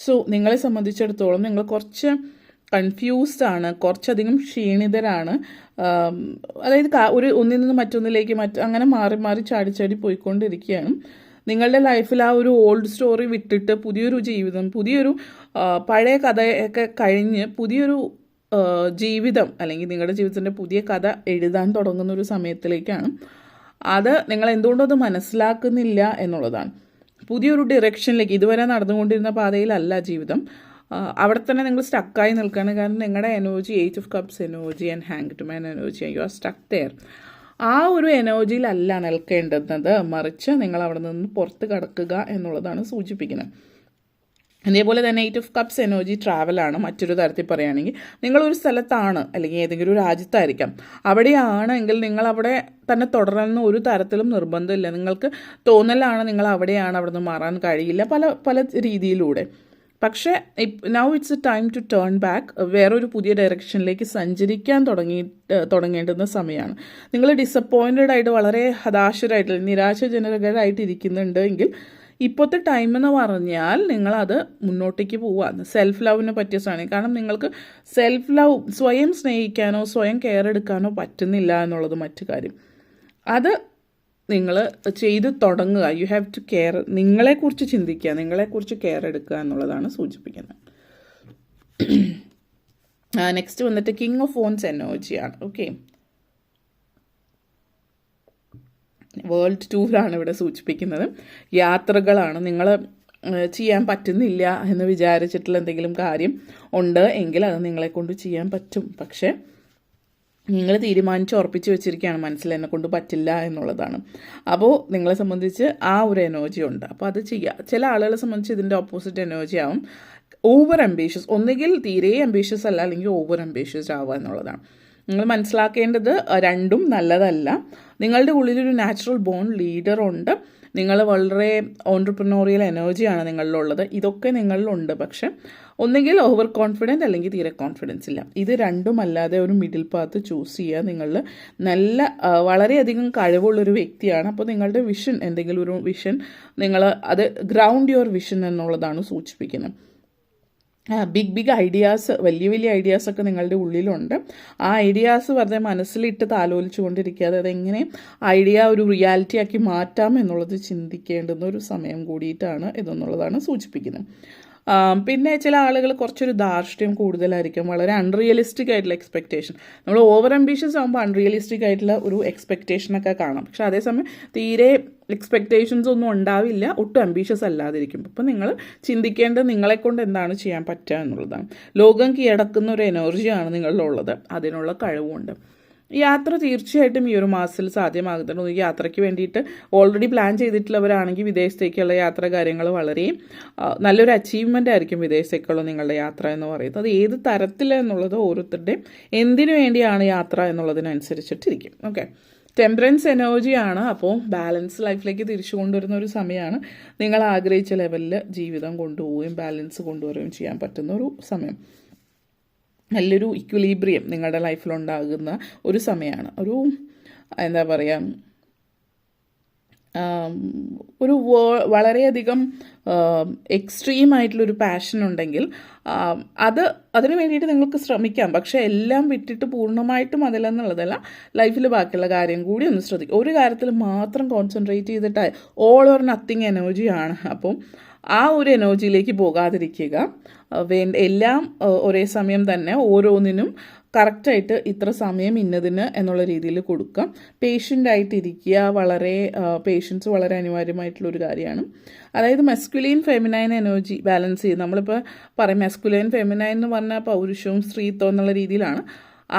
സോ നിങ്ങളെ സംബന്ധിച്ചിടത്തോളം നിങ്ങൾ കുറച്ച് കൺഫ്യൂസ്ഡ് ആണ്, കുറച്ചധികം ക്ഷീണിതരാണ്. അതായത് ഒന്നിൽ നിന്ന് മറ്റൊന്നിലേക്ക് അങ്ങനെ മാറി മാറി ചാടി പോയിക്കൊണ്ടിരിക്കുകയാണ്. നിങ്ങളുടെ ലൈഫിൽ ആ ഒരു ഓൾഡ് സ്റ്റോറി വിട്ടിട്ട് പുതിയൊരു ജീവിതം, പുതിയൊരു പഴയ കഥയൊക്കെ കഴിഞ്ഞ് പുതിയൊരു ജീവിതം, അല്ലെങ്കിൽ നിങ്ങളുടെ ജീവിതത്തിൻ്റെ പുതിയ കഥ എഴുതാൻ തുടങ്ങുന്ന ഒരു സമയത്തിലേക്കാണ്. അത് നിങ്ങൾ എന്തുകൊണ്ടും അത് മനസ്സിലാക്കുന്നില്ല എന്നുള്ളതാണ്. പുതിയൊരു ഡിറക്ഷനിലേക്ക്, ഇതുവരെ നടന്നുകൊണ്ടിരുന്ന പാതയിലല്ല ജീവിതം, അവിടെ തന്നെ നിങ്ങൾ സ്റ്റക്കായി നിൽക്കുകയാണ്. കാരണം നിങ്ങളുടെ energy 8 of Cups energy and hanged man energy, you are stuck there. ആ ഒരു എനർജിയിലല്ല നിൽക്കേണ്ടുന്നത്, മറിച്ച് നിങ്ങൾ അവിടെ നിന്ന് പുറത്ത് കടക്കുക എന്നുള്ളതാണ് സൂചിപ്പിക്കുന്നത്. അതേപോലെ തന്നെ 8 of Cups എനർജി ട്രാവലാണ്. മറ്റൊരു തരത്തിൽ പറയുകയാണെങ്കിൽ നിങ്ങളൊരു സ്ഥലത്താണ്, അല്ലെങ്കിൽ ഏതെങ്കിലും ഒരു രാജ്യത്തായിരിക്കാം. അവിടെയാണെങ്കിൽ നിങ്ങൾ അവിടെ തന്നെ തുടരുന്ന ഒരു തരത്തിലും നിർബന്ധമില്ല. നിങ്ങൾക്ക് തോന്നലാണ് നിങ്ങൾ അവിടെയാണ്, അവിടെ നിന്ന് മാറാൻ കഴിയില്ല പല രീതിയിലൂടെ. പക്ഷേ now it's a time to turn back, വേറൊരു പുതിയ ഡയറക്ഷനിലേക്ക് സഞ്ചരിക്കാൻ തുടങ്ങേണ്ടുന്ന സമയമാണ്. നിങ്ങൾ ഡിസപ്പോയിൻറ്റഡ് ആയിട്ട്, വളരെ ഹതാശരായിട്ട്, നിരാശാജനകരായിട്ട് ഇരിക്കുന്നുണ്ട് എങ്കിൽ ഇപ്പോഴത്തെ ടൈം എന്ന് പറഞ്ഞാൽ നിങ്ങളത് മുന്നോട്ടേക്ക് പോവുക. സെൽഫ് ലവിനെ പറ്റിയ സമയം. കാരണം നിങ്ങൾക്ക് സെൽഫ് ലവ്, സ്വയം സ്നേഹിക്കാനോ സ്വയം കെയർ എടുക്കാനോ പറ്റുന്നില്ല എന്നുള്ളത് മറ്റു കാര്യം. അത് നിങ്ങൾ ചെയ്ത് തുടങ്ങുക. യു ഹാവ് ടു കെയർ, നിങ്ങളെക്കുറിച്ച് ചിന്തിക്കുക, നിങ്ങളെക്കുറിച്ച് കെയർ എടുക്കുക എന്നുള്ളതാണ് സൂചിപ്പിക്കുന്നത്. നെക്സ്റ്റ് വന്നിട്ട് കിങ് ഓഫ് ഫോൺസ് എനർജിയാണ്. ഓക്കെ, വേൾഡ് ടൂറാണ് ഇവിടെ സൂചിപ്പിക്കുന്നത്. യാത്രകളാണ്. നിങ്ങൾ ചെയ്യാൻ പറ്റുന്നില്ല എന്ന് വിചാരിച്ചിട്ടുള്ള എന്തെങ്കിലും കാര്യം ഉണ്ട് എങ്കിൽ അത് നിങ്ങളെ കൊണ്ട് ചെയ്യാൻ പറ്റും. പക്ഷേ നിങ്ങൾ തീരുമാനിച്ച് ഉറപ്പിച്ച് വെച്ചിരിക്കുകയാണ് മനസ്സിൽ എന്നെ കൊണ്ട് പറ്റില്ല എന്നുള്ളതാണ്. അപ്പോൾ നിങ്ങളെ സംബന്ധിച്ച് ആ ഒരു എനർജി ഉണ്ട്. അപ്പോൾ അത് ചെയ്യുക. ചില ആളുകളെ സംബന്ധിച്ച് ഇതിൻ്റെ ഓപ്പോസിറ്റ് എനർജി ആവും. ഓവർ അംബീഷ്യസ്, ഒന്നുകിൽ തീരെ അംബീഷ്യസ് അല്ല, അല്ലെങ്കിൽ ഓവർ അംബീഷ്യസ് ആവുക എന്നുള്ളതാണ്. നിങ്ങൾ മനസ്സിലാക്കേണ്ടത് രണ്ടും നല്ലതല്ല. നിങ്ങളുടെ ഉള്ളിലൊരു നാച്ചുറൽ ബോൺ ലീഡർ ഉണ്ട്. നിങ്ങൾ വളരെ ഓൺട്രപ്രനോറിയൽ എനർജിയാണ് നിങ്ങളിലുള്ളത്. ഇതൊക്കെ നിങ്ങളിലുണ്ട്. പക്ഷെ ഒന്നുകിൽ ഓവർ കോൺഫിഡൻറ്റ് അല്ലെങ്കിൽ തീരെ കോൺഫിഡൻസ് ഇല്ല. ഇത് രണ്ടും അല്ലാതെ ഒരു മിഡിൽ പാത്ത് ചൂസ് ചെയ്യുക. നിങ്ങൾ നല്ല വളരെയധികം കഴിവുള്ളൊരു വ്യക്തിയാണ്. അപ്പോൾ നിങ്ങളുടെ വിഷൻ, എന്തെങ്കിലും ഒരു വിഷൻ, നിങ്ങൾ അത് ഗ്രൗണ്ട് യുവർ വിഷൻ എന്നുള്ളതാണ് സൂചിപ്പിക്കുന്നത്. ബിഗ് ഐഡിയാസ്, വലിയ ഐഡിയാസൊക്കെ നിങ്ങളുടെ ഉള്ളിലുണ്ട്. ആ ഐഡിയാസ് വെറുതെ മനസ്സിലിട്ട് താലോലിച്ചു കൊണ്ടിരിക്കാതെ അതെങ്ങനെ ഐഡിയ ഒരു റിയാലിറ്റി ആക്കി മാറ്റാം എന്നുള്ളത് ചിന്തിക്കേണ്ടുന്ന ഒരു സമയം കൂടിയിട്ടാണ് ഇതെന്നുള്ളതാണ് സൂചിപ്പിക്കുന്നത്. പിന്നെ ചില ആളുകൾ കുറച്ചൊരു ധാർഷ്ട്യം കൂടുതലായിരിക്കും. വളരെ അൺറിയലിസ്റ്റിക് ആയിട്ടുള്ള എക്സ്പെക്റ്റേഷൻ. നമ്മൾ ഓവർ അംബീഷ്യസ് ആകുമ്പോൾ അൺറിയലിസ്റ്റിക് ആയിട്ടുള്ള ഒരു എക്സ്പെക്റ്റേഷനൊക്കെ കാണാം. പക്ഷെ അതേസമയം തീരെ എക്സ്പെക്റ്റേഷൻസ് ഒന്നും ഉണ്ടാവില്ല, ഒട്ടും അംബീഷ്യസ് അല്ലാതിരിക്കും. അപ്പോൾ നിങ്ങൾ ചിന്തിക്കേണ്ടത് നിങ്ങളെക്കൊണ്ട് എന്താണ് ചെയ്യാൻ പറ്റുക എന്നുള്ളതാണ്. ലോകം കീഴടക്കുന്ന ഒരു എനർജിയാണ് നിങ്ങളിലുള്ളത്. അതിനുള്ള കഴിവുണ്ട്. യാത്ര തീർച്ചയായിട്ടും ഈ ഒരു മാസത്തിൽ സാധ്യമാകുന്നുണ്ട്. ഈ യാത്രയ്ക്ക് വേണ്ടിയിട്ട് ഓൾറെഡി പ്ലാൻ ചെയ്തിട്ടുള്ളവരാണെങ്കിൽ വിദേശത്തേക്കുള്ള യാത്ര കാര്യങ്ങൾ വളരെ നല്ലൊരു അച്ചീവ്മെൻ്റ് ആയിരിക്കും. വിദേശത്തേക്കുള്ള നിങ്ങളുടെ യാത്ര എന്ന് പറയുന്നത് അത് ഏത് തരത്തിലെന്നുള്ളത് ഓരോരുത്തരുടെയും എന്തിനു വേണ്ടിയാണ് യാത്ര എന്നുള്ളതിനനുസരിച്ചിട്ടിരിക്കും. ഓക്കെ, ടെമ്പറൻസ് എനർജിയാണ്. അപ്പോൾ ബാലൻസ് ലൈഫിലേക്ക് തിരിച്ചു കൊണ്ടുവരുന്ന ഒരു സമയമാണ്. നിങ്ങൾ ആഗ്രഹിച്ച ലെവലിൽ ജീവിതം കൊണ്ടുപോവുകയും ബാലൻസ് കൊണ്ടുവരികയും ചെയ്യാൻ പറ്റുന്ന ഒരു സമയം. നല്ലൊരു ഇക്വിലിബ്രിയം നിങ്ങളുടെ ലൈഫിലുണ്ടാകുന്ന ഒരു സമയമാണ്. ഒരു എന്താ പറയുക, ഒരു വളരെയധികം എക്സ്ട്രീമായിട്ടുള്ളൊരു പാഷൻ ഉണ്ടെങ്കിൽ അതിന് വേണ്ടിയിട്ട് നിങ്ങൾക്ക് ശ്രമിക്കാം. പക്ഷേ എല്ലാം വിട്ടിട്ട് പൂർണ്ണമായിട്ടും അതിലെന്നുള്ളതല്ല, ലൈഫിൽ ബാക്കിയുള്ള കാര്യം കൂടി ഒന്ന് ശ്രദ്ധിക്കുക. ഒരു കാര്യത്തിൽ മാത്രം കോൺസെൻട്രേറ്റ് ചെയ്തിട്ട് ഓൾ ഓർ നത്തിങ് എനർജിയാണ്. അപ്പം ആ ഒരു എനർജിയിലേക്ക് പോകാതിരിക്കുക. എല്ലാം ഒരേ സമയം തന്നെ ഓരോന്നിനും കറക്റ്റായിട്ട് ഇത്ര സമയം ഇന്നതിന് എന്നുള്ള രീതിയിൽ കൊടുക്കാം. പേഷ്യൻ്റായിട്ടിരിക്കുക. വളരെ പേഷ്യൻസ് വളരെ അനിവാര്യമായിട്ടുള്ളൊരു കാര്യമാണ്. അതായത് മസ്കുലൈൻ ഫെമിനൈൻ എനർജി ബാലൻസ് ചെയ്ത്, നമ്മളിപ്പോൾ പറയും മസ്കുലൈൻ ഫെമിനൈൻ എന്ന് പറഞ്ഞാൽ പൗരുഷവും സ്ത്രീത്വം എന്നുള്ള രീതിയിലാണ്.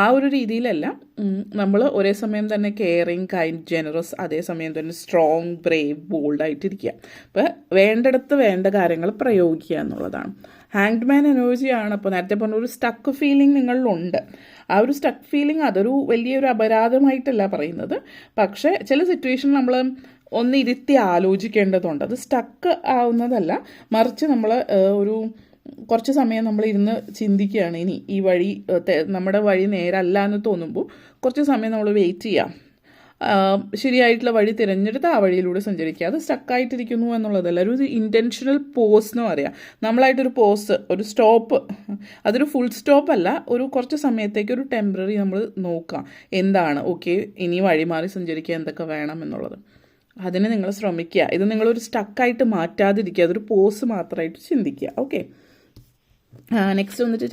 ആ ഒരു രീതിയിലല്ല, നമ്മൾ ഒരേ സമയം തന്നെ കെയറിങ്, കൈൻഡ്, ജനറസ്, അതേസമയം തന്നെ സ്ട്രോങ്, ബ്രേവ്, ബോൾഡായിട്ടിരിക്കുക. അപ്പോൾ വേണ്ടിടത്ത് വേണ്ട കാര്യങ്ങൾ പ്രയോഗിക്കുക എന്നുള്ളതാണ്. ഹാങ്ഡ് മാൻ എനർജിയാണ്. അപ്പോൾ നേരത്തെ പറഞ്ഞ ഒരു സ്റ്റക്ക് ഫീലിംഗ് നിങ്ങളിലുണ്ട്. ആ ഒരു സ്റ്റക്ക് ഫീലിംഗ് അതൊരു വലിയൊരു അപരാധമായിട്ടല്ല പറയുന്നത്. പക്ഷേ ചില സിറ്റുവേഷൻ നമ്മൾ ഒന്ന് ഇരുത്തി ആലോചിക്കേണ്ടതുണ്ട്. അത് സ്റ്റക്ക് ആവുന്നതല്ല, മറിച്ച് നമ്മൾ ഒരു കുറച്ച് സമയം നമ്മൾ ഇരുന്ന് ചിന്തിക്കുകയാണ്. ഇനി ഈ വഴി നമ്മുടെ വഴി നേരല്ല എന്ന് തോന്നുമ്പോൾ കുറച്ച് സമയം നമ്മൾ വെയിറ്റ് ചെയ്യാം. ശരിയായിട്ടുള്ള വഴി തിരഞ്ഞെടുത്ത് ആ വഴിയിലൂടെ സഞ്ചരിക്കുക. അത് സ്റ്റക്കായിട്ടിരിക്കുന്നു എന്നുള്ളതല്ല, ഒരു ഇൻറ്റൻഷണൽ പോസ് എന്ന് പറയാം. നമ്മളായിട്ടൊരു പോസ്, ഒരു സ്റ്റോപ്പ്, അതൊരു ഫുൾ സ്റ്റോപ്പ് അല്ല, ഒരു കുറച്ച് സമയത്തേക്ക് ഒരു ടെമ്പററി നമ്മൾ നോക്കാം എന്താണ് ഓക്കെ ഇനി വഴി മാറി സഞ്ചരിക്കുക, എന്തൊക്കെ വേണം എന്നുള്ളത്. അതിന് നിങ്ങൾ ശ്രമിക്കുക. ഇത് നിങ്ങളൊരു സ്റ്റക്കായിട്ട് മാറ്റാതിരിക്കുക, അതൊരു പോസ് മാത്രമായിട്ട് ചിന്തിക്കുക. ഓക്കെ, നെക്സ്റ്റ് വന്നിട്ട്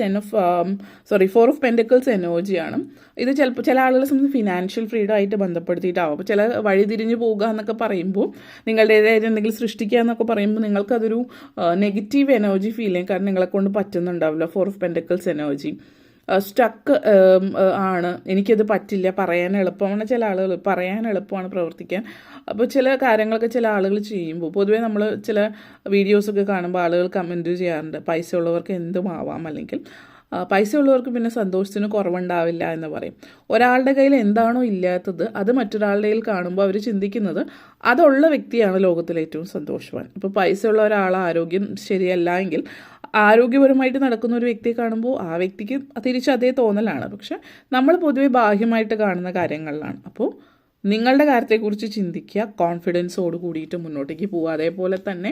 4 ഓഫ് പെൻറ്റക്കിൾസ് എനർജിയാണ്. ഇത് ചിലപ്പോൾ ചില ആളുകളെ സംബന്ധിച്ച് ഫിനാൻഷ്യൽ ഫ്രീഡം ആയിട്ട് ബന്ധപ്പെടുത്തിയിട്ടാവും. അപ്പോൾ ചില വഴി തിരിഞ്ഞു പോകുക എന്നൊക്കെ പറയുമ്പോൾ, നിങ്ങളുടേതായിട്ട് എന്തെങ്കിലും സൃഷ്ടിക്കുക എന്നൊക്കെ പറയുമ്പോൾ നിങ്ങൾക്കതൊരു നെഗറ്റീവ് എനർജി ഫീൽ ചെയ്യും. കാരണം നിങ്ങളെ കൊണ്ട് പറ്റുന്നുണ്ടാവില്ല. 4 ഓഫ് പെൻറ്റക്കിൾസ് എനർജി സ്റ്റക്ക് ആണ്, എനിക്കത് പറ്റില്ല, പറയാൻ എളുപ്പമാണ്. ചില ആളുകൾ പറയാൻ എളുപ്പമാണ്, പ്രവർത്തിക്കാൻ. അപ്പോൾ ചില കാര്യങ്ങളൊക്കെ ചില ആളുകൾ ചെയ്യുമ്പോൾ പൊതുവേ നമ്മൾ ചില വീഡിയോസൊക്കെ കാണുമ്പോൾ ആളുകൾ കമൻറ്റ് ചെയ്യാറുണ്ട്, പൈസ ഉള്ളവർക്ക് എന്തും ആവാം, അല്ലെങ്കിൽ പൈസ ഉള്ളവർക്ക് പിന്നെ സന്തോഷത്തിന് കുറവുണ്ടാവില്ല എന്ന് പറയും. ഒരാളുടെ കയ്യിൽ എന്താണോ ഇല്ലാത്തത് അത് മറ്റൊരാളുടെ കയ്യിൽ കാണുമ്പോൾ അവർ ചിന്തിക്കുന്നത് അതുള്ള വ്യക്തിയാണ് ലോകത്തിലെ ഏറ്റവും സന്തോഷവാൻ. ഇപ്പോൾ പൈസ ഉള്ള ഒരാൾ ആരോഗ്യം ശരിയല്ല എങ്കിൽ ആരോഗ്യപരമായിട്ട് നടക്കുന്ന ഒരു വ്യക്തിയെ കാണുമ്പോൾ ആ വ്യക്തിക്ക് തിരിച്ച് അതേ തോന്നലാണ്. പക്ഷെ നമ്മൾ പൊതുവെ ബാഹ്യമായിട്ട് കാണുന്ന കാര്യങ്ങളിലാണ്. അപ്പോൾ നിങ്ങളുടെ കാര്യത്തെക്കുറിച്ച് ചിന്തിക്കുക, കോൺഫിഡൻസോട് കൂടിയിട്ട് മുന്നോട്ടേക്ക് പോവുക. അതേപോലെ തന്നെ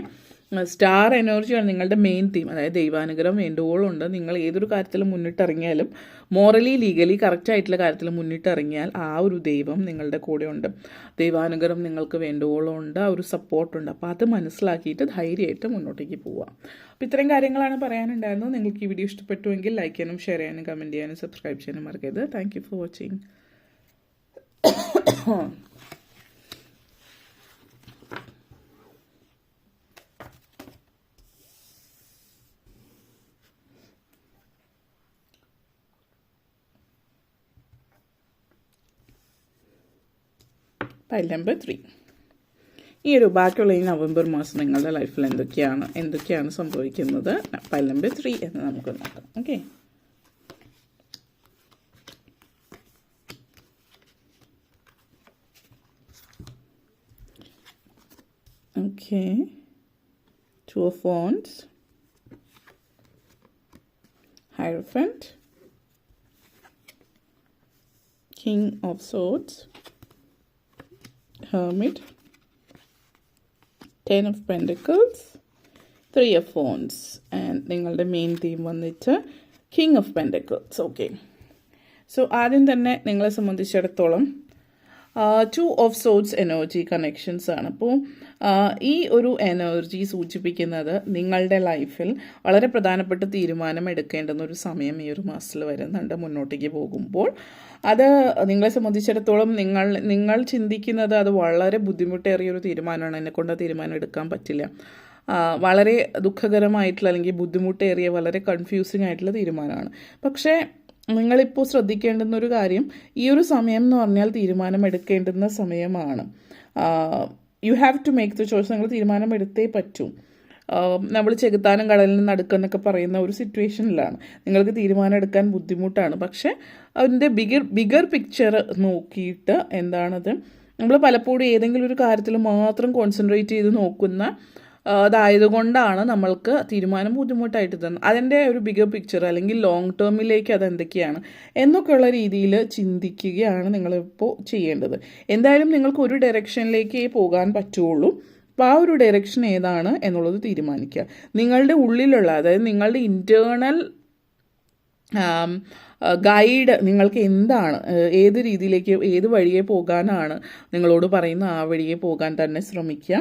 സ്റ്റാർ എനർജിയാണ് നിങ്ങളുടെ മെയിൻ തീം. അതായത് ദൈവാനുഗ്രഹം വേണ്ടുവോളുണ്ട്. നിങ്ങൾ ഏതൊരു കാര്യത്തിൽ മുന്നിട്ടിറങ്ങിയാലും മോറലി ലീഗലി കറക്റ്റായിട്ടുള്ള കാര്യത്തിൽ മുന്നിട്ടിറങ്ങിയാൽ ആ ഒരു ദൈവം നിങ്ങളുടെ കൂടെ ഉണ്ട്. ദൈവാനുഗ്രഹം നിങ്ങൾക്ക് വേണ്ടുവോളുണ്ട്, ആ ഒരു സപ്പോർട്ടുണ്ട്. അപ്പോൾ അത് മനസ്സിലാക്കിയിട്ട് ധൈര്യമായിട്ട് മുന്നോട്ടേക്ക് പോവുക. അപ്പോൾ ഇത്രയും കാര്യങ്ങളാണ് പറയാനുണ്ടായിരുന്നത്. നിങ്ങൾക്ക് ഈ വീഡിയോ ഇഷ്ടപ്പെട്ടുവെങ്കിൽ ലൈക്ക് ചെയ്യാനും ഷെയർ ചെയ്യാനും കമൻറ്റ് ചെയ്യാനും സബ്സ്ക്രൈബ് ചെയ്യാനും മറക്കരുത്. Thank you for watching. Pile number 3. ഈ ഒരു ബാക്കിയുള്ള ഈ നവംബർ മാസം നിങ്ങളുടെ ലൈഫിൽ എന്തൊക്കെയാണ് സംഭവിക്കുന്നത്? പൈൽ നമ്പർ 3 എന്ന് നമുക്ക് നോക്കാം. Okay, Two of Wands, Hierophant, King of Swords, Hermit, 10 of Pentacles, 3 of Wands, and നിങ്ങളുടെ മെയിൻ തീം വന്നിട്ട് King of Pentacles. Okay, so ആദ്യം തന്നെ നിങ്ങളെ സംബന്ധിച്ചിടത്തോളം 2 of Swords എനർജി കണക്ഷൻസ് ആണ്. അപ്പോൾ ഈ ഒരു എനർജി സൂചിപ്പിക്കുന്നത് നിങ്ങളുടെ ലൈഫിൽ വളരെ പ്രധാനപ്പെട്ട തീരുമാനം എടുക്കേണ്ടുന്ന ഒരു സമയം ഈ ഒരു മാസത്തിൽ വരുന്നുണ്ട് മുന്നോട്ടേക്ക് പോകുമ്പോൾ. അത് നിങ്ങളെ സംബന്ധിച്ചിടത്തോളം നിങ്ങൾ ചിന്തിക്കുന്നത് അത് വളരെ ബുദ്ധിമുട്ടേറിയ ഒരു തീരുമാനമാണ്, എന്നെക്കൊണ്ട് ആ തീരുമാനം എടുക്കാൻ പറ്റില്ല, വളരെ ദുഃഖകരമായിട്ടുള്ള അല്ലെങ്കിൽ ബുദ്ധിമുട്ടേറിയ വളരെ കൺഫ്യൂസിങ് ആയിട്ടുള്ള തീരുമാനമാണ്. പക്ഷേ നിങ്ങളിപ്പോൾ ശ്രദ്ധിക്കേണ്ടുന്ന ഒരു കാര്യം, ഈ ഒരു സമയം എന്ന് പറഞ്ഞാൽ തീരുമാനം എടുക്കേണ്ടുന്ന സമയമാണ്. You have to make the choice. നിങ്ങൾ തീരുമാനം എടുത്തേ പറ്റൂ. നമ്മൾ ചെകുത്താനും കടലിൽ നടുക്കെന്നൊക്കെ പറയുന്ന ഒരു സിറ്റുവേഷനിലാണ്. നിങ്ങൾക്ക് തീരുമാനം എടുക്കാൻ ബുദ്ധിമുട്ടാണ്. പക്ഷേ അതിൻ്റെ ബിഗർ പിക്ചർ നോക്കിയിട്ട് എന്താണത്, നമ്മൾ പലപ്പോഴും ഏതെങ്കിലും ഒരു കാര്യത്തിൽ മാത്രം കോൺസെൻട്രേറ്റ് ചെയ്ത് നോക്കുന്ന അതായതുകൊണ്ടാണ് നമ്മൾക്ക് തീരുമാനം ബുദ്ധിമുട്ടായിട്ട് തന്നത്. അതിൻ്റെ ഒരു ബിഗർ പിക്ചർ അല്ലെങ്കിൽ ലോങ് ടേമിലേക്ക് അതെന്തൊക്കെയാണ് എന്നൊക്കെയുള്ള രീതിയിൽ ചിന്തിക്കുകയാണ് നിങ്ങളിപ്പോൾ ചെയ്യേണ്ടത്. എന്തായാലും നിങ്ങൾക്ക് ഒരു ഡയറക്ഷനിലേക്കേ പോകാൻ പറ്റുള്ളൂ. അപ്പോൾ ആ ഒരു ഡയറക്ഷൻ ഏതാണ് എന്നുള്ളത് തീരുമാനിക്കുക. നിങ്ങളുടെ ഉള്ളിലുള്ള, അതായത് നിങ്ങളുടെ ഇൻറ്റേർണൽ ഗൈഡ് നിങ്ങൾക്ക് എന്താണ്, ഏത് രീതിയിലേക്ക് ഏത് വഴിയെ പോകാനാണ് നിങ്ങളോട് പറയുന്ന ആ വഴിയെ പോകാൻ തന്നെ ശ്രമിക്കുക.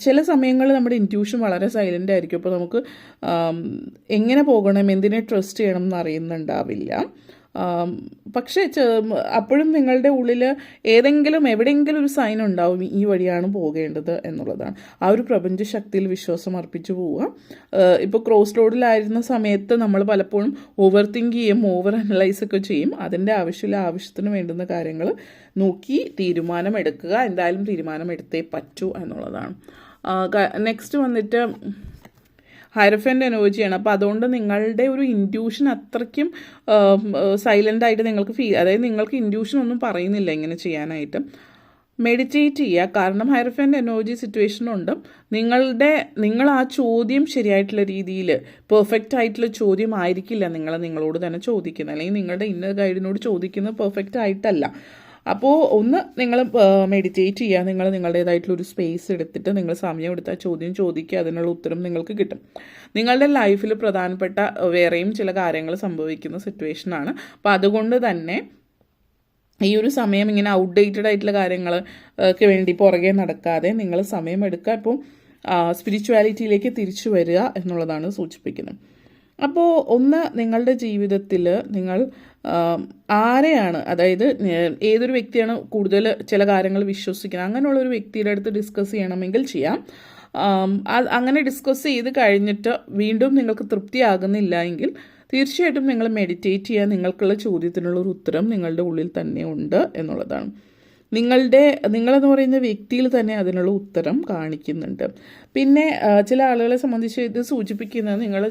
ചില സമയങ്ങളിൽ നമ്മുടെ ഇൻറ്റ്യൂഷൻ വളരെ സൈലൻ്റ് ആയിരിക്കും. അപ്പോൾ നമുക്ക് എങ്ങനെ പോകണം, എന്തിനെ ട്രസ്റ്റ് ചെയ്യണം എന്ന് അറിയുന്നുണ്ടാവില്ല. പക്ഷേ അപ്പോഴും നിങ്ങളുടെ ഉള്ളിൽ എവിടെയെങ്കിലും ഒരു സൈൻ ഉണ്ടാവും ഈ വഴിയാണ് പോകേണ്ടത് എന്നുള്ളതാണ്. ആ ഒരു പ്രപഞ്ച ശക്തിയിൽ വിശ്വാസം അർപ്പിച്ചു പോവുക. ഇപ്പോൾ ക്രോസ് റോഡിലായിരുന്ന സമയത്ത് നമ്മൾ പലപ്പോഴും ഓവർ തിങ്ക് ചെയ്യും, ഓവർ അനലൈസ് ഒക്കെ ചെയ്യും. അതിൻ്റെ ആവശ്യത്തിന് വേണ്ടുന്ന കാര്യങ്ങൾ നോക്കി തീരുമാനം എടുക്കുക. എന്തായാലും തീരുമാനം എടുത്തേ പറ്റൂ എന്നുള്ളതാണ്. നെക്സ്റ്റ് വന്നിട്ട് ഹൈറഫൻ്റ് എനർജിയാണ്. അപ്പോൾ അതുകൊണ്ട് നിങ്ങളുടെ ഒരു ഇൻറ്റ്യൂഷൻ അത്രയ്ക്കും സൈലൻ്റ് ആയിട്ട് നിങ്ങൾക്ക് അതായത് നിങ്ങൾക്ക് ഇൻറ്റ്യൂഷൻ ഒന്നും പറയുന്നില്ല ഇങ്ങനെ ചെയ്യാനായിട്ട്. മെഡിറ്റേറ്റ് ചെയ്യുക. കാരണം ഹൈറഫൻ്റ് എനർജി സിറ്റുവേഷനുണ്ട്. നിങ്ങൾ ആ ചോദ്യം ശരിയായിട്ടുള്ള രീതിയിൽ പെർഫെക്റ്റ് ആയിട്ടുള്ള ചോദ്യം ആയിരിക്കില്ല നിങ്ങളോട് തന്നെ ചോദിക്കുന്നത്, അല്ലെങ്കിൽ നിങ്ങളുടെ ഇന്നർ ഗൈഡിനോട് ചോദിക്കുന്നത് പെർഫെക്റ്റ് ആയിട്ടല്ല. അപ്പോൾ ഒന്ന് നിങ്ങൾ മെഡിറ്റേറ്റ് ചെയ്യുക. നിങ്ങളുടേതായിട്ടുള്ളൊരു സ്പേസ് എടുത്തിട്ട് നിങ്ങൾ സമയം എടുത്താൽ ചോദ്യം ചോദിക്കുക, അതിനുള്ള ഉത്തരം നിങ്ങൾക്ക് കിട്ടും. നിങ്ങളുടെ ലൈഫിൽ പ്രധാനപ്പെട്ട വേറെയും ചില കാര്യങ്ങൾ സംഭവിക്കുന്ന സിറ്റുവേഷനാണ്. അപ്പോൾ അതുകൊണ്ട് തന്നെ ഈ ഒരു സമയം ഇങ്ങനെ ഔട്ട്ഡേറ്റഡ് ആയിട്ടുള്ള കാര്യങ്ങൾക്ക് വേണ്ടി പുറകെ നടക്കാതെ നിങ്ങൾ സമയമെടുക്കുക. ഇപ്പോൾ സ്പിരിച്വാലിറ്റിയിലേക്ക് തിരിച്ചു വരിക എന്നുള്ളതാണ് സൂചിപ്പിക്കുന്നത്. അപ്പോൾ ഒന്ന്, നിങ്ങളുടെ ജീവിതത്തിൽ നിങ്ങൾ ആരെയാണ്, അതായത് ഏതൊരു വ്യക്തിയാണ് കൂടുതൽ ചില കാര്യങ്ങൾ വിശ്വസിക്കുന്നത്, അങ്ങനെയുള്ളൊരു വ്യക്തിയുടെ അടുത്ത് ഡിസ്കസ് ചെയ്യണമെങ്കിൽ ചെയ്യാം. അങ്ങനെ ഡിസ്കസ് ചെയ്ത് കഴിഞ്ഞിട്ട് വീണ്ടും നിങ്ങൾക്ക് തൃപ്തിയാകുന്നില്ല എങ്കിൽ തീർച്ചയായിട്ടും നിങ്ങൾ മെഡിറ്റേറ്റ് ചെയ്യുക. നിങ്ങൾക്കുള്ള ചോദ്യത്തിനുള്ളൊരു ഉത്തരം നിങ്ങളുടെ ഉള്ളിൽ തന്നെ ഉണ്ട് എന്നുള്ളതാണ്. നിങ്ങളെന്ന് പറയുന്ന വ്യക്തിയിൽ തന്നെ അതിനുള്ള ഉത്തരം കാണിക്കുന്നുണ്ട്. പിന്നെ ചില ആളുകളെ സംബന്ധിച്ച് ഇത് സൂചിപ്പിക്കുന്നത് നിങ്ങൾ